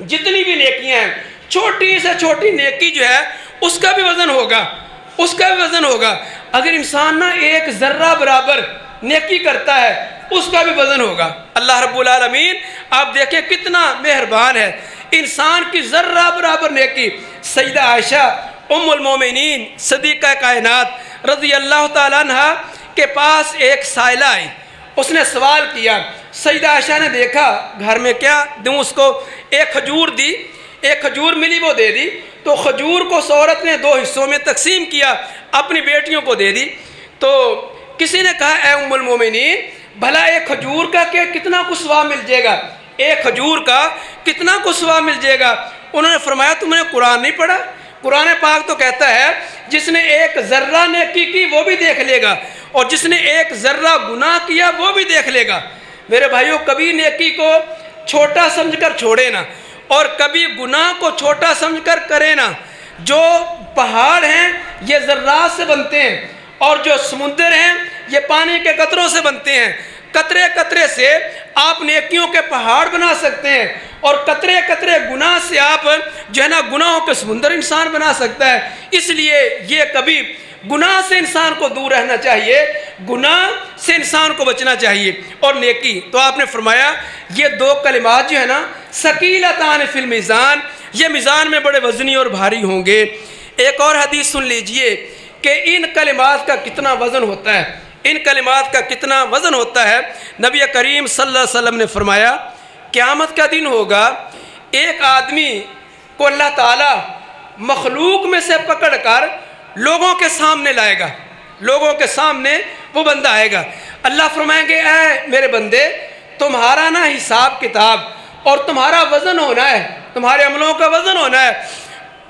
جتنی بھی نیکیاں ہیں، چھوٹی سے چھوٹی نیکی جو ہے اس کا بھی وزن ہوگا، اس کا بھی وزن ہوگا۔ اگر انسان نا ایک ذرہ برابر نیکی کرتا ہے اس کا بھی وزن ہوگا۔ اللہ رب العالمین آپ دیکھیں کتنا مہربان ہے، انسان کی ذرہ برابر نیکی۔ سیدہ عائشہ ام المومنین صدیقہ کائنات رضی اللہ تعالیٰ عنہ کے پاس ایک سائلہ آئی، اس نے سوال کیا۔ سیدہ عائشہ نے دیکھا گھر میں کیا دوں اس کو، ایک کھجور دی، ایک کھجور ملی وہ دے دی۔ تو کھجور کو اس عورت نے 2 حصوں میں تقسیم کیا، اپنی بیٹیوں کو دے دی۔ تو کسی نے کہا اے ام المومنین، بھلا ایک کھجور کا کہ کتنا کچھ ثواب مل جائے گا، ایک کھجور کا کتنا کچھ ثواب مل جائے گا؟ انہوں نے فرمایا تم نے قرآن نہیں پڑھا؟ قرآن پاک تو کہتا ہے جس نے ایک ذرہ نیکی کی وہ بھی دیکھ لے گا، اور جس نے ایک ذرہ گناہ کیا وہ بھی دیکھ لے گا۔ میرے بھائیوں، کبھی نیکی کو چھوٹا سمجھ کر چھوڑے نا، اور کبھی گناہ کو چھوٹا سمجھ کر کرے نا۔ جو پہاڑ ہیں یہ ذرات سے بنتے ہیں، اور جو سمندر ہیں یہ پانی کے قطروں سے بنتے ہیں۔ قطرے قطرے سے آپ نیکیوں کے پہاڑ بنا سکتے ہیں، اور قطرے قطرے گناہ سے آپ جو ہے نا گناہوں کے سمندر انسان بنا سکتا ہے۔ اس لیے یہ کبھی گناہ سے انسان کو دور رہنا چاہیے، گناہ سے انسان کو بچنا چاہیے، اور نیکی۔ تو آپ نے فرمایا یہ 2 کلمات جو ہے نا ثقیلتان فی المیزان، یہ میزان میں بڑے وزنی اور بھاری ہوں گے۔ ایک اور حدیث سن لیجئے کہ ان کلمات کا کتنا وزن ہوتا ہے، ان کلمات کا کتنا وزن ہوتا ہے۔ نبی کریم صلی اللہ علیہ وسلم نے فرمایا قیامت کا دن ہوگا، ایک آدمی کو اللہ تعالیٰ مخلوق میں سے پکڑ کر لوگوں کے سامنے لائے گا، لوگوں کے سامنے وہ بندہ آئے گا۔ اللہ فرمائیں گے اے میرے بندے، تمہارا نا حساب کتاب اور تمہارا وزن ہونا ہے، تمہارے عملوں کا وزن ہونا ہے۔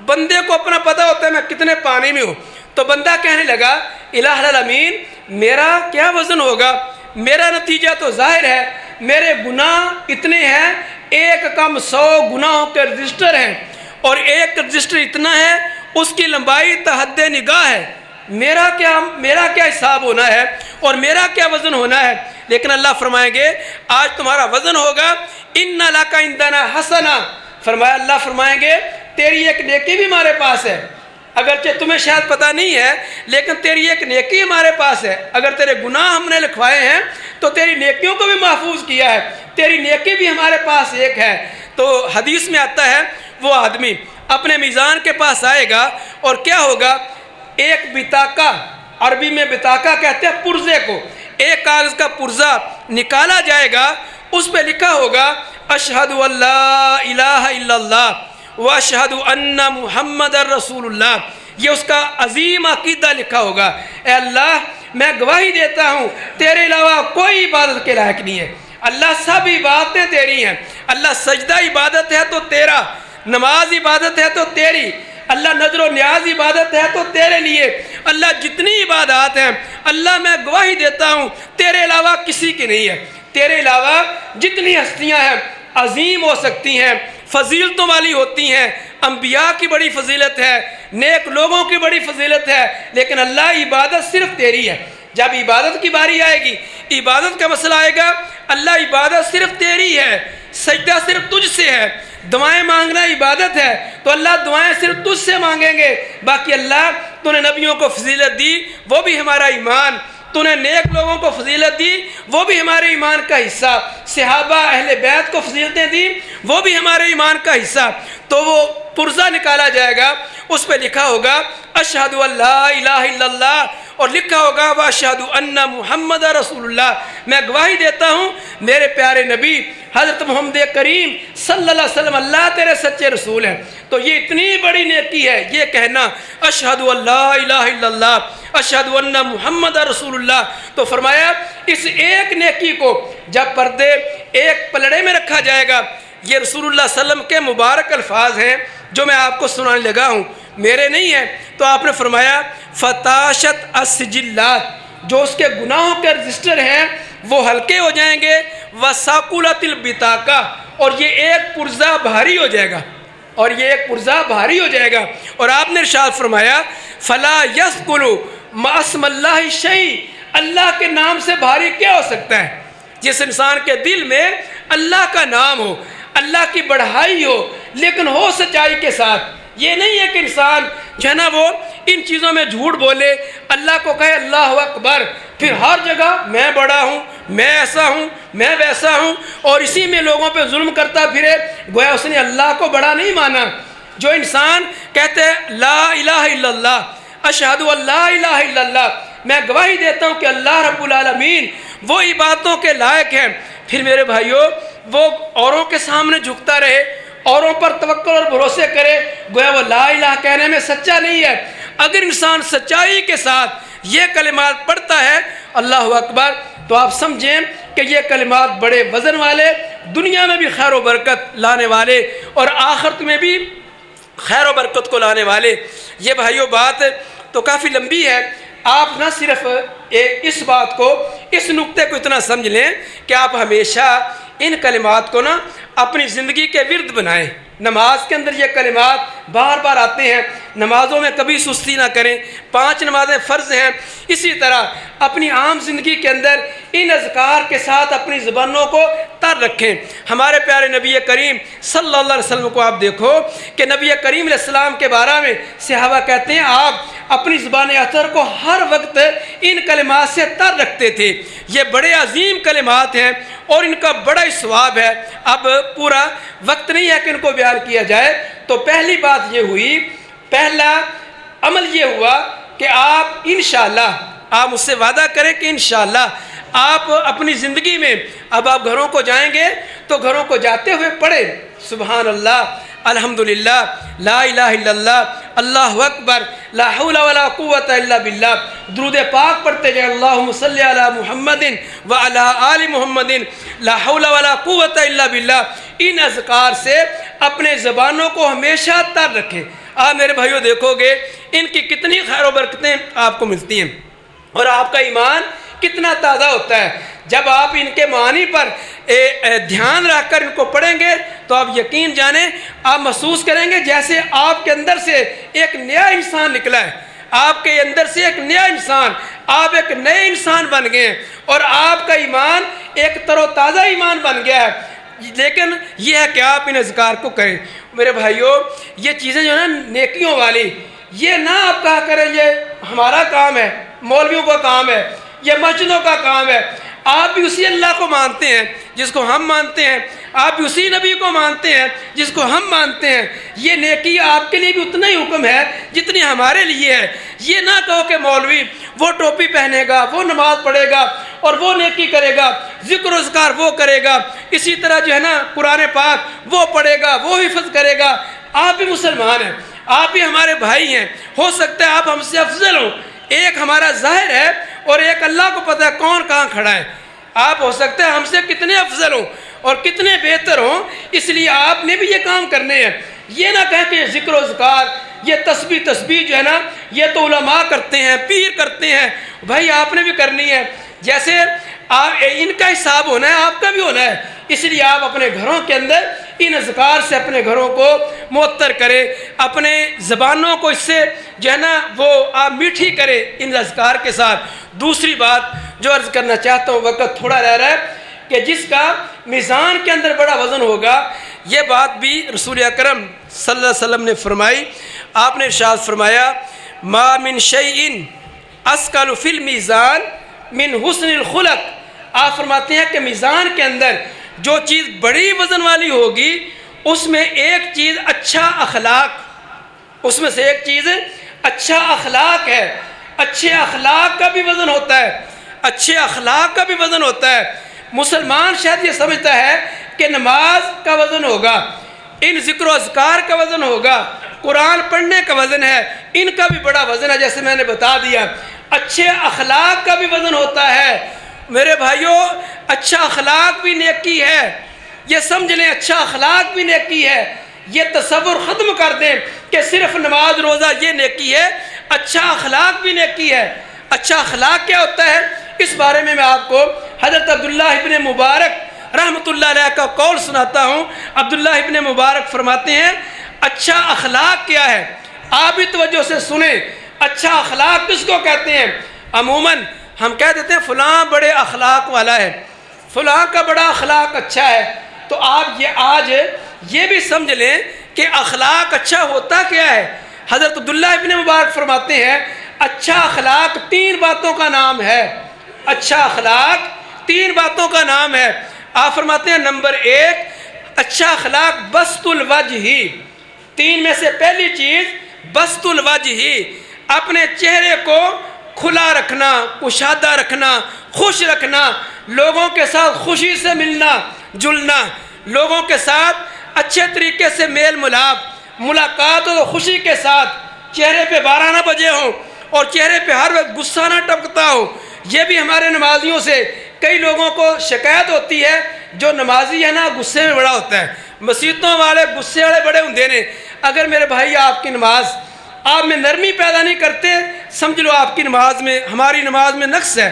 بندے کو اپنا پتہ ہوتا ہے میں کتنے پانی میں ہوں، تو بندہ کہنے لگا الہ العالمین میرا کیا وزن ہوگا، میرا نتیجہ تو ظاہر ہے، میرے گناہ اتنے ہیں، ایک کم 100 گناہوں کے رجسٹر ہیں، اور ایک رجسٹر اتنا ہے اس کی لمبائی تحد نگاہ ہے، میرا کیا حساب ہونا ہے اور میرا کیا وزن ہونا ہے۔ لیکن اللہ فرمائیں گے آج تمہارا وزن ہوگا، ان لک عندنا حسنہ، فرمایا اللہ فرمائیں گے تیری ایک نیکی بھی ہمارے پاس ہے، اگرچہ تمہیں شاید پتہ نہیں ہے لیکن تیری ایک نیکی ہمارے پاس ہے۔ اگر تیرے گناہ ہم نے لکھوائے ہیں تو تیری نیکیوں کو بھی محفوظ کیا ہے، تیری نیکی بھی ہمارے پاس ایک ہے۔ تو حدیث میں آتا ہے وہ آدمی اپنے میزان کے پاس آئے گا، اور کیا ہوگا، ایک بطاقہ، عربی میں بطاقہ کہتے ہیں پرزے کو، ایک کاغذ کا پرزہ نکالا جائے گا، اس پہ لکھا ہوگا اشہد ان لا الہ الا اللہ واشہد ان محمد رسول اللہ۔ یہ اس کا عظیم عقیدہ لکھا ہوگا، اے اللہ میں گواہی دیتا ہوں تیرے علاوہ کوئی عبادت کے لائق نہیں ہے، اللہ سب عبادتیں تیری ہیں، اللہ سجدہ عبادت ہے تو تیرا، نماز عبادت ہے تو تیری، اللہ نظر و نیاز عبادت ہے تو تیرے لیے، اللہ جتنی عبادات ہیں اللہ میں گواہی دیتا ہوں تیرے علاوہ کسی کی نہیں ہے۔ تیرے علاوہ جتنی ہستیاں ہیں عظیم ہو سکتی ہیں، فضیلتوں والی ہوتی ہیں، انبیاء کی بڑی فضیلت ہے، نیک لوگوں کی بڑی فضیلت ہے، لیکن اللہ عبادت صرف تیری ہے۔ جب عبادت کی باری آئے گی، عبادت کا مسئلہ آئے گا، اللہ عبادت صرف تیری ہے، سجدہ صرف تجھ سے ہے، دعائیں مانگنا عبادت ہے تو اللہ دعائیں صرف تجھ سے مانگیں گے، باقی اللہ تو نے نبیوں کو فضیلت دی وہ بھی ہمارا ایمان، تو نے نیک لوگوں کو فضیلت دی وہ بھی ہمارے ایمان کا حصہ، صحابہ اہل بیت کو فضیلتیں دی وہ بھی ہمارے ایمان کا حصہ۔ تو وہ پرزہ نکالا جائے گا، اس پہ لکھا ہوگا اشہد ان لا الہ الا اللہ، اور لکھا ہوگا واشہد ان محمد رسول اللہ، میں گواہی دیتا ہوں میرے پیارے نبی حضرت محمد کریم صلی اللہ علیہ وسلم اللہ تیرے سچے رسول ہیں۔ تو تو یہ اتنی بڑی نیکی ہے یہ کہنا اشہد ان لا الہ الا اللہ اشہد ان محمد رسول اللہ۔ تو فرمایا اس ایک نیکی کو جب پردے ایک پلڑے میں رکھا جائے گا، یہ رسول اللہ صلی اللہ علیہ وسلم کے مبارک الفاظ ہیں جو میں آپ کو سنانے لگا ہوں، میرے نہیں ہیں۔ تو آپ نے فرمایا فتاشت السجلات، جو اس کے گناہوں کے رجسٹر ہیں وہ ہلکے ہو جائیں گے، وثاقلت البطاقہ، اور یہ ایک پرزہ بھاری ہو جائے گا، اور یہ ایک پرزہ بھاری ہو جائے گا۔ اور آپ نے ارشاد فرمایا فلا یثقل مع اسم اللہ شیء، اللہ کے نام سے بھاری کیا ہو سکتا ہے؟ جس انسان کے دل میں اللہ کا نام ہو، اللہ کی بڑھائی ہو، لیکن ہو سچائی کے ساتھ۔ یہ نہیں ہے کہ انسان جو ہے نا وہ ان چیزوں میں جھوٹ بولے، اللہ کو کہے اللہ اکبر، پھر ہر جگہ میں بڑا ہوں، میں ایسا ہوں، میں ویسا ہوں، اور اسی میں لوگوں پہ ظلم کرتا پھرے، گویا اس نے اللہ کو بڑا نہیں مانا۔ جو انسان کہتے ہیں لا الہ الا اللہ اشہد ان لا الہ الا اللہ، میں گواہی دیتا ہوں کہ اللہ رب العالمین وہ عبادتوں کے لائق ہیں، پھر میرے بھائیوں وہ اوروں کے سامنے جھکتا رہے، اوروں پر توکل اور بھروسے کرے، گویا وہ لا الہ کہنے میں سچا نہیں ہے۔ اگر انسان سچائی کے ساتھ یہ کلمات پڑھتا ہے اللہ اکبر، تو آپ سمجھیں کہ یہ کلمات بڑے وزن والے، دنیا میں بھی خیر و برکت لانے والے اور آخرت میں بھی خیر و برکت کو لانے والے۔ یہ بھائیوں بات تو کافی لمبی ہے، آپ نہ صرف اس بات کو، اس نقطے کو اتنا سمجھ لیں کہ آپ ہمیشہ ان کلمات کو نا اپنی زندگی کے ورد بنائیں۔ نماز کے اندر یہ کلمات بار بار آتے ہیں، نمازوں میں کبھی سستی نہ کریں، 5 نمازیں فرض ہیں۔ اسی طرح اپنی عام زندگی کے اندر ان اذکار کے ساتھ اپنی زبانوں کو تر رکھیں۔ ہمارے پیارے نبی کریم صلی اللہ علیہ وسلم کو آپ دیکھو کہ نبی کریم علیہ السلام کے بارے میں صحابہ کہتے ہیں آپ اپنی زبان اطہر کو ہر وقت ان کلمات سے تر رکھتے تھے۔ یہ بڑے عظیم کلمات ہیں اور ان کا بڑا ہی ثواب ہے۔ اب پورا وقت نہیں ہے کہ ان کو بیان کیا جائے، تو پہلی بات یہ ہوئی، پہلا عمل یہ ہوا کہ آپ انشاءاللہ، آپ مجھ سے وعدہ کریں کہ انشاءاللہ آپ اپنی زندگی میں، اب آپ گھروں کو جائیں گے تو گھروں کو جاتے ہوئے پڑھیں سبحان اللہ، الحمدللہ، لا الہ الا اللہ، اللہ اکبر، لا حول ولا قوت الا باللہ، درود پاک پڑھتے جائیں، اللہم صلی علی محمد وعلی آل محمد، لا حول ولا قوت الا باللہ۔ ان اذکار سے اپنے زبانوں کو ہمیشہ تر رکھیں۔ آپ میرے بھائیوں دیکھو گے ان کی کتنی خیر و برکتیں آپ کو ملتی ہیں، اور آپ کا ایمان کتنا تازہ ہوتا ہے جب آپ ان کے معانی پر دھیان رکھ کر ان کو پڑھیں گے، تو آپ یقین جانیں آپ محسوس کریں گے جیسے آپ کے اندر سے ایک نیا انسان نکلا ہے، آپ کے اندر سے ایک نیا انسان، آپ ایک نئے انسان بن گئے ہیں، اور آپ کا ایمان ایک تر و تازہ ایمان بن گیا ہے۔ لیکن یہ ہے کہ آپ ان اذکار کو کریں۔ میرے بھائیوں یہ چیزیں جو ہے نا نیکیوں والی، یہ نہ آپ کہا کریں یہ ہمارا کام ہے، مولویوں کا کام ہے، یہ مسجدوں کا کام ہے۔ آپ بھی اسی اللہ کو مانتے ہیں جس کو ہم مانتے ہیں، آپ بھی اسی نبی کو مانتے ہیں جس کو ہم مانتے ہیں۔ یہ نیکی آپ کے لیے بھی اتنا ہی حکم ہے جتنی ہمارے لیے ہے۔ یہ نہ کہو کہ مولوی وہ ٹوپی پہنے گا، وہ نماز پڑھے گا اور وہ نیکی کرے گا، ذکر و اذکار وہ کرے گا، اسی طرح جو ہے نا قرآن پاک وہ پڑھے گا، وہ حفظ کرے گا۔ آپ بھی مسلمان ہیں، آپ بھی ہمارے بھائی ہیں، ہو سکتا ہے آپ ہم سے افضل ہوں، ایک ہمارا ظاہر ہے اور ایک اللہ کو پتہ ہے کون کہاں کھڑا ہے۔ آپ ہو سکتا ہے ہم سے کتنے افضل ہوں اور کتنے بہتر ہوں، اس لیے آپ نے بھی یہ کام کرنے ہیں۔ یہ نہ کہیں کہ ذکر و اذکار، یہ تسبیح جو ہے نا یہ تو علماء کرتے ہیں، پیر کرتے ہیں، بھائی آپ نے بھی کرنی ہے۔ جیسے ان کا حساب ہونا ہے آپ کا بھی ہونا ہے، اس لیے آپ اپنے گھروں کے اندر ان اذکار سے اپنے گھروں کو معطر کریں، اپنے زبانوں کو اس سے جو ہے نا وہ آپ میٹھی کریں ان اذکار کے ساتھ۔ دوسری بات جو عرض کرنا چاہتا ہوں، وقت تھوڑا رہ رہا ہے، کہ جس کا میزان کے اندر بڑا وزن ہوگا، یہ بات بھی رسول اکرم صلی اللہ علیہ وسلم نے فرمائی۔ آپ نے ارشاد فرمایا ما من شیء اثقل فی المیزان من حسن الخلق۔ آپ فرماتے ہیں کہ میزان کے اندر جو چیز بڑی وزن والی ہوگی اس میں ایک چیز اچھا اخلاق، اس میں سے ایک چیز اچھا اخلاق ہے۔ اچھے اخلاق کا بھی وزن ہوتا ہے، اچھے اخلاق کا بھی وزن ہوتا ہے۔ مسلمان شاید یہ سمجھتا ہے کہ نماز کا وزن ہوگا، ان ذکر و اذکار کا وزن ہوگا، قرآن پڑھنے کا وزن ہے، ان کا بھی بڑا وزن ہے، جیسے میں نے بتا دیا۔ اچھے اخلاق کا بھی وزن ہوتا ہے میرے بھائیوں، اچھا اخلاق بھی نیکی ہے، یہ سمجھ لیں اچھا اخلاق بھی نیکی ہے، یہ تصور ختم کر دیں کہ صرف نماز روزہ یہ نیکی ہے، اچھا اخلاق بھی نیکی ہے۔ اچھا اخلاق کیا ہوتا ہے، اس بارے میں آپ کو حضرت عبداللہ ابن مبارک رحمۃ اللہ علیہ کا قول سناتا ہوں۔ عبداللہ ابن مبارک فرماتے ہیں اچھا اخلاق کیا ہے، آپ بھی توجہ سے سنیں، اچھا اخلاق کس کو کہتے ہیں؟ عموماً ہم کہہ دیتے ہیں فلاں بڑے اخلاق والا ہے، فلاں کا بڑا اخلاق اچھا ہے، تو آپ یہ آج یہ بھی سمجھ لیں کہ اخلاق اچھا ہوتا کیا ہے۔ حضرت عبداللہ ابن مبارک فرماتے ہیں اچھا اخلاق 3 باتوں کا نام ہے، اچھا اخلاق 3 باتوں کا نام ہے۔ آپ فرماتے ہیں نمبر 1 اچھا اخلاق بسط الوجہ ہی، 3 میں سے پہلی چیز بسط الوجہ ہی، اپنے چہرے کو کھلا رکھنا، کشادہ رکھنا، خوش رکھنا، لوگوں کے ساتھ خوشی سے ملنا جلنا، لوگوں کے ساتھ اچھے طریقے سے میل ملاپ، ملاقات اور خوشی کے ساتھ، چہرے پہ 12 نہ بجے ہوں اور چہرے پہ ہر وقت غصہ نہ ٹپکتا ہو۔ یہ بھی ہمارے نمازیوں سے کئی لوگوں کو شکایت ہوتی ہے، جو نمازی ہے نا غصے میں بڑا ہوتا ہے، مسیتوں والے غصے والے بڑے ہوندے نے۔ اگر میرے بھائی آپ کی نماز آپ میں نرمی پیدا نہیں کرتے، سمجھ لو آپ کی نماز میں، ہماری نماز میں نقص ہے۔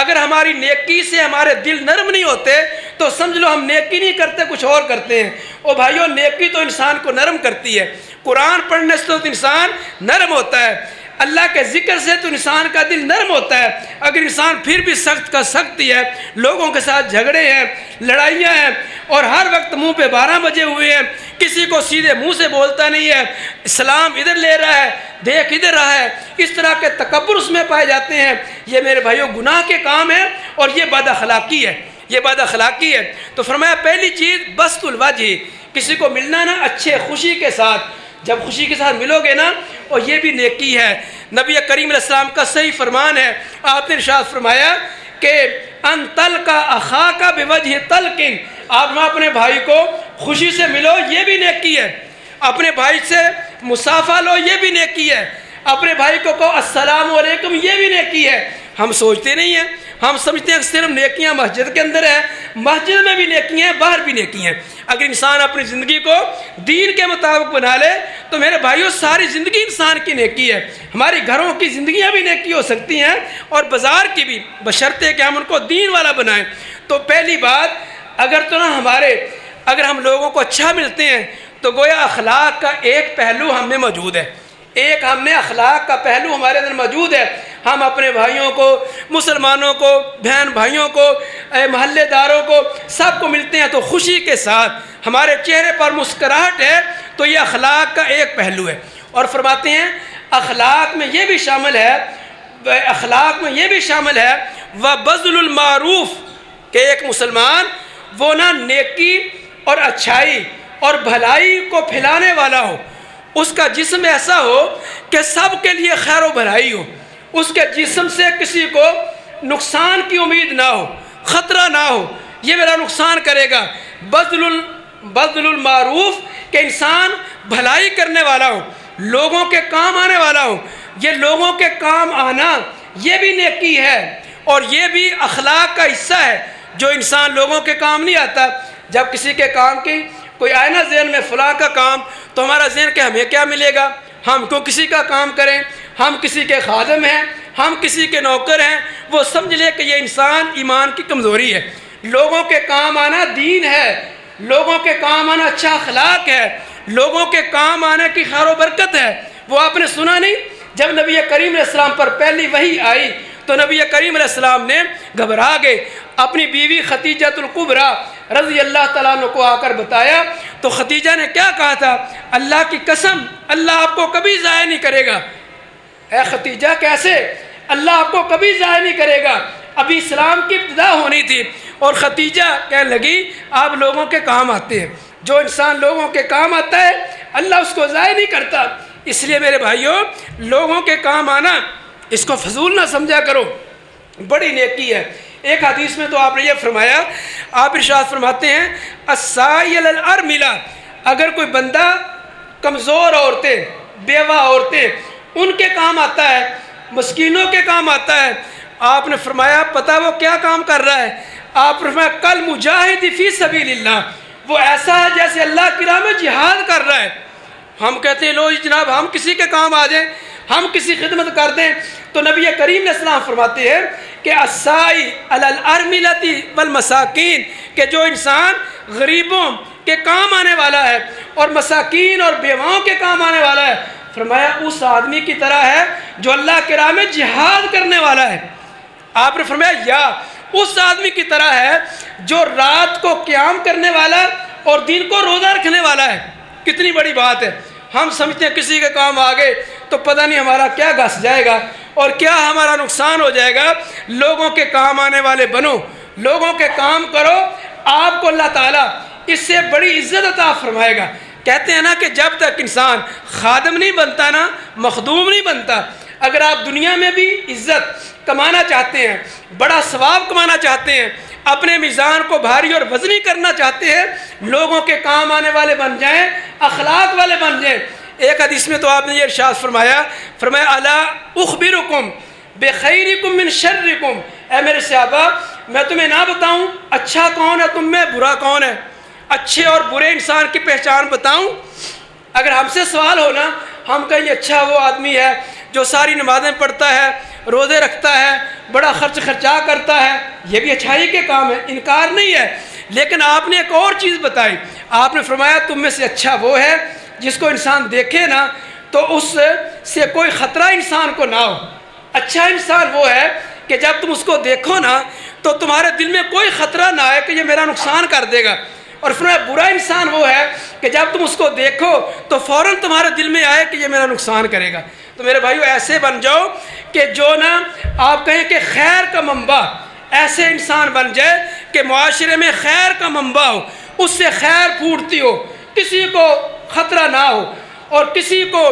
اگر ہماری نیکی سے ہمارے دل نرم نہیں ہوتے تو سمجھ لو ہم نیکی نہیں کرتے، کچھ اور کرتے ہیں۔ او بھائیو، نیکی تو انسان کو نرم کرتی ہے، قرآن پڑھنے سے تو انسان نرم ہوتا ہے، اللہ کے ذکر سے تو انسان کا دل نرم ہوتا ہے۔ اگر انسان پھر بھی سخت کا سختی ہے، لوگوں کے ساتھ جھگڑے ہیں، لڑائیاں ہیں، اور ہر وقت منہ پہ 12 بجے ہوئے ہیں، کسی کو سیدھے منہ سے بولتا نہیں ہے، سلام ادھر لے رہا ہے، دیکھ ادھر رہا ہے، اس طرح کے تکبر اس میں پائے جاتے ہیں، یہ میرے بھائیوں گناہ کے کام ہے اور یہ بد اخلاقی ہے، یہ بد اخلاقی ہے۔ تو فرمایا پہلی چیز بسط الوجہ، کسی کو ملنا نا اچھے خوشی کے ساتھ، جب خوشی کے ساتھ ملو گے نا، اور یہ بھی نیکی ہے۔ نبی کریم علیہ السلام کا صحیح فرمان ہے، آپ نے ارشاد فرمایا کہ ان تلقا اخاک بوجہ طلق، آپ اپنے بھائی کو خوشی سے ملو، یہ بھی نیکی ہے۔ اپنے بھائی سے مصافحہ لو، یہ بھی نیکی ہے۔ اپنے بھائی کو کہو السلام علیکم، یہ بھی نیکی ہے۔ ہم سوچتے نہیں ہیں، ہم سمجھتے ہیں کہ صرف نیکیاں مسجد کے اندر ہیں، مسجد میں بھی نیکیاں ہیں، باہر بھی نیکی ہیں۔ اگر انسان اپنی زندگی کو دین کے مطابق بنا لے تو میرے بھائیوں ساری زندگی انسان کی نیکی ہے۔ ہماری گھروں کی زندگیاں بھی نیکی ہو سکتی ہیں اور بازار کی بھی، بشرطے کہ ہم ان کو دین والا بنائیں۔ تو پہلی بات، اگر ہم لوگوں کو اچھا ملتے ہیں تو گویا اخلاق کا ایک پہلو ہم میں موجود ہے، ایک ہم نے اخلاق کا پہلو ہمارے اندر موجود ہے۔ ہم اپنے بھائیوں کو، مسلمانوں کو، بہن بھائیوں کو، محلے داروں کو، سب کو ملتے ہیں تو خوشی کے ساتھ، ہمارے چہرے پر مسکراہٹ ہے، تو یہ اخلاق کا ایک پہلو ہے۔ اور فرماتے ہیں اخلاق میں یہ بھی شامل ہے، وَبَذْلُ الْمَعْرُوفِ، کہ ایک مسلمان وہ نہ نیکی اور اچھائی اور بھلائی کو پھیلانے والا ہو، اس کا جسم ایسا ہو کہ سب کے لیے خیر و بھلائی ہو، اس کے جسم سے کسی کو نقصان کی امید نہ ہو، خطرہ نہ ہو، یہ میرا نقصان کرے گا۔ بذل المعروف، کہ انسان بھلائی کرنے والا ہو، لوگوں کے کام آنے والا ہو۔ یہ لوگوں کے کام آنا یہ بھی نیکی ہے اور یہ بھی اخلاق کا حصہ ہے۔ جو انسان لوگوں کے کام نہیں آتا، جب کسی کے کام کی کوئی آئے نا ذہن میں فلاں کا کام، تو ہمارا ذہن کہ ہمیں کیا ملے گا، ہم کیوں کسی کا کام کریں، ہم کسی کے خادم ہیں، ہم کسی کے نوکر ہیں، وہ سمجھ لے کہ یہ انسان ایمان کی کمزوری ہے۔ لوگوں کے کام آنا دین ہے، لوگوں کے کام آنا اچھا اخلاق ہے، لوگوں کے کام آنے کی خیر و برکت ہے۔ وہ آپ نے سنا نہیں، جب نبی کریم علیہ السلام پر پہلی وحی آئی تو نبی کریم علیہ السلام نے گھبرا گئے، اپنی بیوی خدیجہ الکبریٰ رضی اللہ تعالیٰ عنہ کو آ کر بتایا تو خدیجہ نے کیا کہا تھا، اللہ کی قسم اللہ آپ کو کبھی ضائع نہیں کرے گا۔ اے خدیجہ کیسے؟ اللہ آپ کو کبھی ضائع نہیں کرے گا۔ ابھی اسلام کی ابتدا ہونی تھی اور خدیجہ کہنے لگی آپ لوگوں کے کام آتے ہیں، جو انسان لوگوں کے کام آتا ہے اللہ اس کو ضائع نہیں کرتا۔ اس لیے میرے بھائیوں لوگوں کے کام آنا اس کو فضول نہ سمجھا کرو، بڑی نیکی ہے۔ ایک حدیث میں تو آپ نے یہ فرمایا، آپ ارشاد فرماتے ہیں السائل الارملہ، اگر کوئی بندہ کمزور عورتیں، بیوہ عورتیں، ان کے کام آتا ہے، مسکینوں کے کام آتا ہے، آپ نے فرمایا پتہ وہ کیا کام کر رہا ہے؟ آپ نے فرمایا کل مجاہد فی سبیل اللہ، وہ ایسا ہے جیسے اللہ کی راہ میں جہاد کر رہا ہے۔ ہم کہتے ہیں لو جناب ہم کسی کے کام آ جائیں، ہم کسی خدمت کر دیں، تو نبی کریم علیہ السلام فرماتے ہیں کہ السائی علی الارملۃ والمساکین، کہ جو انسان غریبوں کے کام آنے والا ہے اور مساکین اور بیواؤں کے کام آنے والا ہے، فرمایا اس آدمی کی طرح ہے جو اللہ کے راہ میں جہاد کرنے والا ہے۔ آپ نے فرمایا یا اس آدمی کی طرح ہے جو رات کو قیام کرنے والا اور دن کو روزہ رکھنے والا ہے۔ کتنی بڑی بات ہے۔ ہم سمجھتے ہیں کسی کے کام آگے تو پتہ نہیں ہمارا کیا گھس جائے گا اور کیا ہمارا نقصان ہو جائے گا۔ لوگوں کے کام آنے والے بنو، لوگوں کے کام کرو، آپ کو اللہ تعالیٰ اس سے بڑی عزت عطا فرمائے گا۔ کہتے ہیں نا کہ جب تک انسان خادم نہیں بنتا نا مخدوم نہیں بنتا۔ اگر آپ دنیا میں بھی عزت کمانا چاہتے ہیں، بڑا ثواب کمانا چاہتے ہیں، اپنے میزان کو بھاری اور وزنی کرنا چاہتے ہیں، لوگوں کے کام آنے والے بن جائیں، اخلاق والے بن جائیں۔ ایک حدیث میں تو آپ نے یہ ارشاد فرمایا الا اخبرکم بخیرکم من شرکم، اے میرے صحابہ میں تمہیں نہ بتاؤں اچھا کون ہے تم میں، برا کون ہے؟ اچھے اور برے انسان کی پہچان بتاؤں؟ اگر ہم سے سوال ہونا ہم کہیں اچھا وہ آدمی ہے جو ساری نمازیں پڑھتا ہے، روزے رکھتا ہے، بڑا خرچہ کرتا ہے، یہ بھی اچھائی کے کام ہے، انکار نہیں ہے۔ لیکن آپ نے ایک اور چیز بتائی، آپ نے فرمایا تم میں سے اچھا وہ ہے جس کو انسان دیکھے نا تو اس سے کوئی خطرہ انسان کو نہ ہو۔ اچھا انسان وہ ہے کہ جب تم اس کو دیکھو نا تو تمہارے دل میں کوئی خطرہ نہ آئے کہ یہ میرا نقصان کر دے گا۔ اور فرمایا برا انسان وہ ہے کہ جب تم اس کو دیکھو تو فوراً تمہارے دل میں آئے کہ یہ میرا نقصان کرے گا۔ تو میرے بھائیو ایسے بن جاؤ کہ جو نا آپ کہیں کہ خیر کا منبع، ایسے انسان بن جائے کہ معاشرے میں خیر کا منبع ہو، اس سے خیر پھوٹتی ہو، کسی کو خطرہ نہ ہو اور کسی کو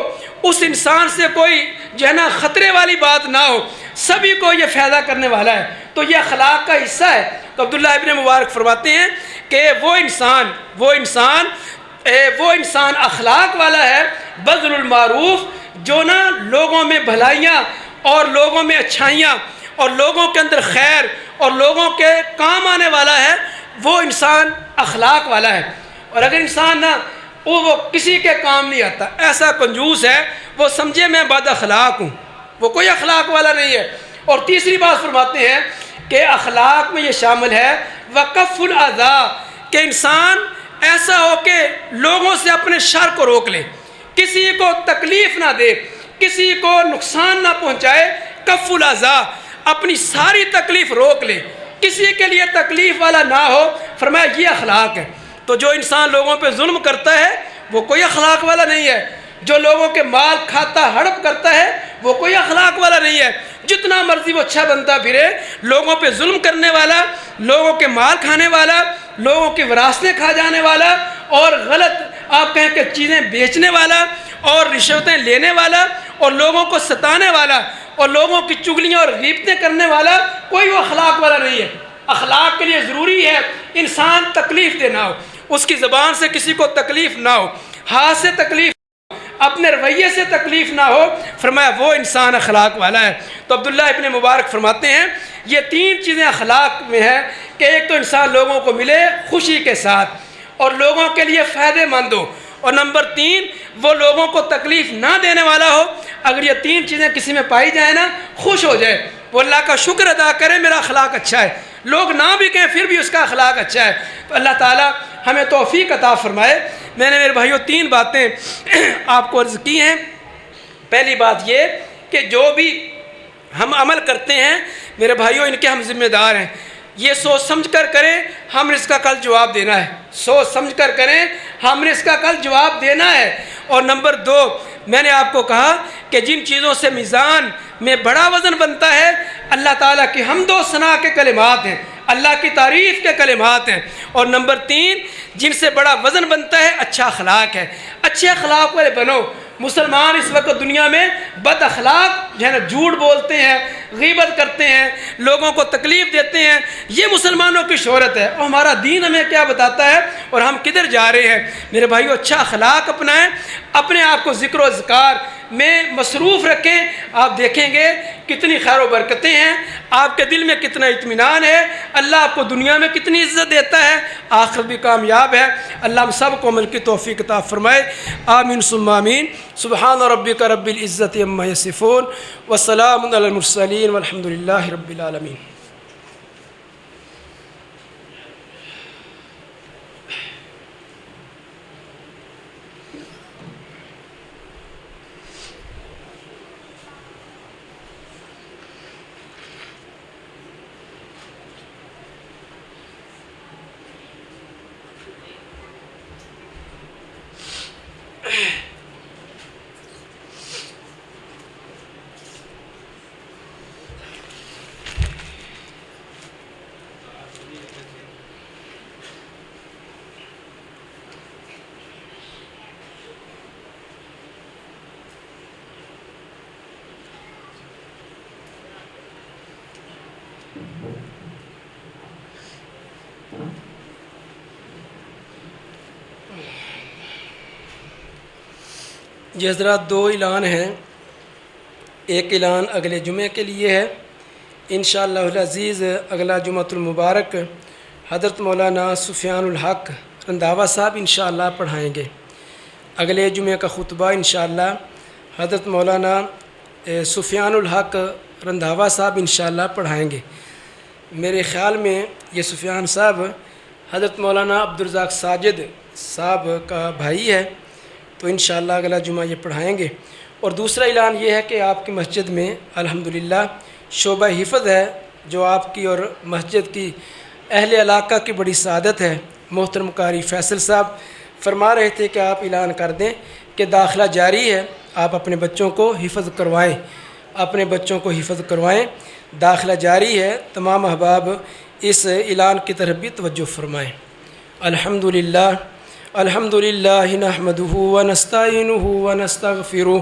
اس انسان سے کوئی جو ہے نا خطرے والی بات نہ ہو، سبھی کو یہ فائدہ کرنے والا ہے۔ تو یہ اخلاق کا حصہ ہے۔ تو عبداللہ ابن مبارک فرماتے ہیں کہ وہ انسان اخلاق والا ہے، بذل المعروف، جو نا لوگوں میں بھلائیاں اور لوگوں میں اچھائیاں اور لوگوں کے اندر خیر اور لوگوں کے کام آنے والا ہے، وہ انسان اخلاق والا ہے۔ اور اگر انسان نا وہ کسی کے کام نہیں آتا، ایسا کنجوس ہے، وہ سمجھے میں بد اخلاق ہوں، وہ کوئی اخلاق والا نہیں ہے۔ اور تیسری بات فرماتے ہیں کہ اخلاق میں یہ شامل ہے وقف الاذی، کہ انسان ایسا ہو کہ لوگوں سے اپنے شر کو روک لے، کسی کو تکلیف نہ دے، کسی کو نقصان نہ پہنچائے۔ کف الاذی، اپنی ساری تکلیف روک لے، کسی کے لیے تکلیف والا نہ ہو۔ فرمایا یہ اخلاق ہے۔ تو جو انسان لوگوں پہ ظلم کرتا ہے وہ کوئی اخلاق والا نہیں ہے، جو لوگوں کے مال کھاتا ہڑپ کرتا ہے وہ کوئی اخلاق والا نہیں ہے۔ جتنا مرضی وہ اچھا بنتا پھرے، لوگوں پہ ظلم کرنے والا، لوگوں کے مال کھانے والا، لوگوں کی وراثتیں کھا جانے والا اور غلط آپ کہیں کہ چیزیں بیچنے والا اور رشوتیں لینے والا اور لوگوں کو ستانے والا اور لوگوں کی چگلیاں اور غیبتیں کرنے والا، کوئی وہ اخلاق والا نہیں ہے۔ اخلاق کے لیے ضروری ہے انسان تکلیف دے نہ ہو، اس کی زبان سے کسی کو تکلیف نہ ہو، ہاتھ سے تکلیف، اپنے رویے سے تکلیف نہ ہو۔ فرمایا وہ انسان اخلاق والا ہے۔ تو عبداللہ ابن مبارک فرماتے ہیں یہ تین چیزیں اخلاق میں ہیں کہ ایک تو انسان لوگوں کو ملے خوشی کے ساتھ اور لوگوں کے لیے فائدہ مند ہو، اور نمبر 3 وہ لوگوں کو تکلیف نہ دینے والا ہو۔ اگر یہ تین چیزیں کسی میں پائی جائیں نا، خوش ہو جائے، وہ اللہ کا شکر ادا کرے میرا اخلاق اچھا ہے، لوگ نہ بھی کہیں پھر بھی اس کا اخلاق اچھا ہے۔ تو اللہ تعالیٰ ہمیں توفیق عطا فرمائے۔ میں نے میرے بھائیوں 3 باتیں آپ کو عرض کی ہیں۔ پہلی بات یہ کہ جو بھی ہم عمل کرتے ہیں میرے بھائیوں ان کے ہم ذمہ دار ہیں، یہ سوچ سمجھ کر کریں ہم نے اس کا کل جواب دینا ہے، سوچ سمجھ کر کریں ہم نے اس کا کل جواب دینا ہے۔ اور نمبر 2 میں نے آپ کو کہا کہ جن چیزوں سے میزان میں بڑا وزن بنتا ہے اللہ تعالیٰ کی حمد و ثنا کے کلمات ہیں، اللہ کی تعریف کے کلمات ہیں۔ اور نمبر 3 جن سے بڑا وزن بنتا ہے اچھا اخلاق ہے۔ اچھے اخلاق والے بنو، مسلمان اس وقت دنیا میں بد اخلاق جو ہے نا جھوٹ بولتے ہیں، غیبت کرتے ہیں، لوگوں کو تکلیف دیتے ہیں، یہ مسلمانوں کی شہرت ہے۔ اور ہمارا دین ہمیں کیا بتاتا ہے اور ہم کدھر جا رہے ہیں؟ میرے بھائیو، اچھا اخلاق اپنائیں، اپنے آپ کو ذکر و اذکار میں مصروف رکھیں، آپ دیکھیں گے کتنی خیر و برکتیں ہیں، آپ کے دل میں کتنا اطمینان ہے، اللہ آپ کو دنیا میں کتنی عزت دیتا ہے، آخرت بھی کامیاب ہے۔ اللہ ہم سب کو عمل کی توفیق عطا فرمائے، آمین ثم آمین۔ سبحان ربک رب العزت عما یصفون وسلام علی المرسلین والحمد للہ رب العالمین۔ یہ حضرات دو اعلان ہیں، ایک اعلان اگلے جمعے کے لیے ہے، انشاءاللہ العزیز اگلا جمعۃ المبارک حضرت مولانا سفیان الحق رندھاوا صاحب انشاءاللہ پڑھائیں گے۔ اگلے جمعے کا خطبہ انشاءاللہ حضرت مولانا سفیان الحق رندھاوا صاحب انشاءاللہ پڑھائیں گے۔ میرے خیال میں یہ سفیان صاحب حضرت مولانا عبدالرزاق ساجد صاحب کا بھائی ہے، تو انشاءاللہ اگلا جمعہ یہ پڑھائیں گے۔ اور دوسرا اعلان یہ ہے کہ آپ کی مسجد میں الحمدللہ شعبہ حفظ ہے، جو آپ کی اور مسجد کی اہل علاقہ کی بڑی سعادت ہے۔ محترم قاری فیصل صاحب فرما رہے تھے کہ آپ اعلان کر دیں کہ داخلہ جاری ہے، آپ اپنے بچوں کو حفظ کروائیں، اپنے بچوں کو حفظ کروائیں، داخلہ جاری ہے۔ تمام احباب اس اعلان کی طرف بھی توجہ فرمائیں۔ الحمدللہ الحمدللہ نحمدہ ونستعینہ ونستغفرہ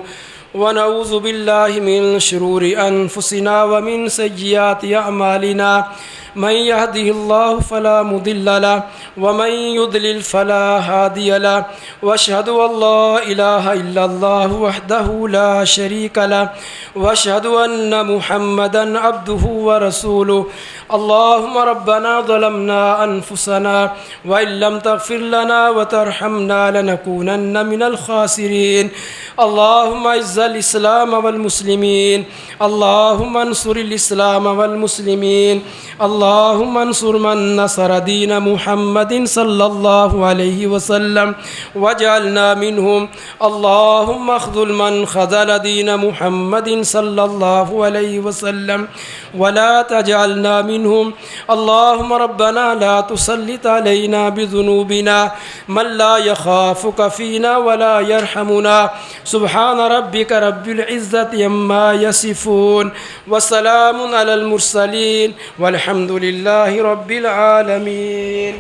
ونعوذ باللہ من شرور انفسنا ومن سیئات اعمالنا من يهده الله فلا مضل له ومن يضلل فلا هادي له واشهد ان لا اله الا الله وحده لا شريك له واشهد ان محمدا عبده ورسوله اللهم ربنا ظلمنا انفسنا وان لم تغفر لنا وترحمنا لنكونن من الخاسرين اللهم اعز الاسلام والمسلمين اللهم انصر الاسلام والمسلمين اللهم انصر من نصر دين محمد صلى الله عليه وسلم واجعلنا منهم اللهم اخذل من خذل دين محمد صلى الله عليه وسلم ولا تجعلنا منهم اللهم ربنا لا تسلط علينا بذنوبنا من لا يخافك فينا ولا يرحمنا سبحان ربك رب العزة عما يصفون وسلام على المرسلين والحمد لله رب العالمين۔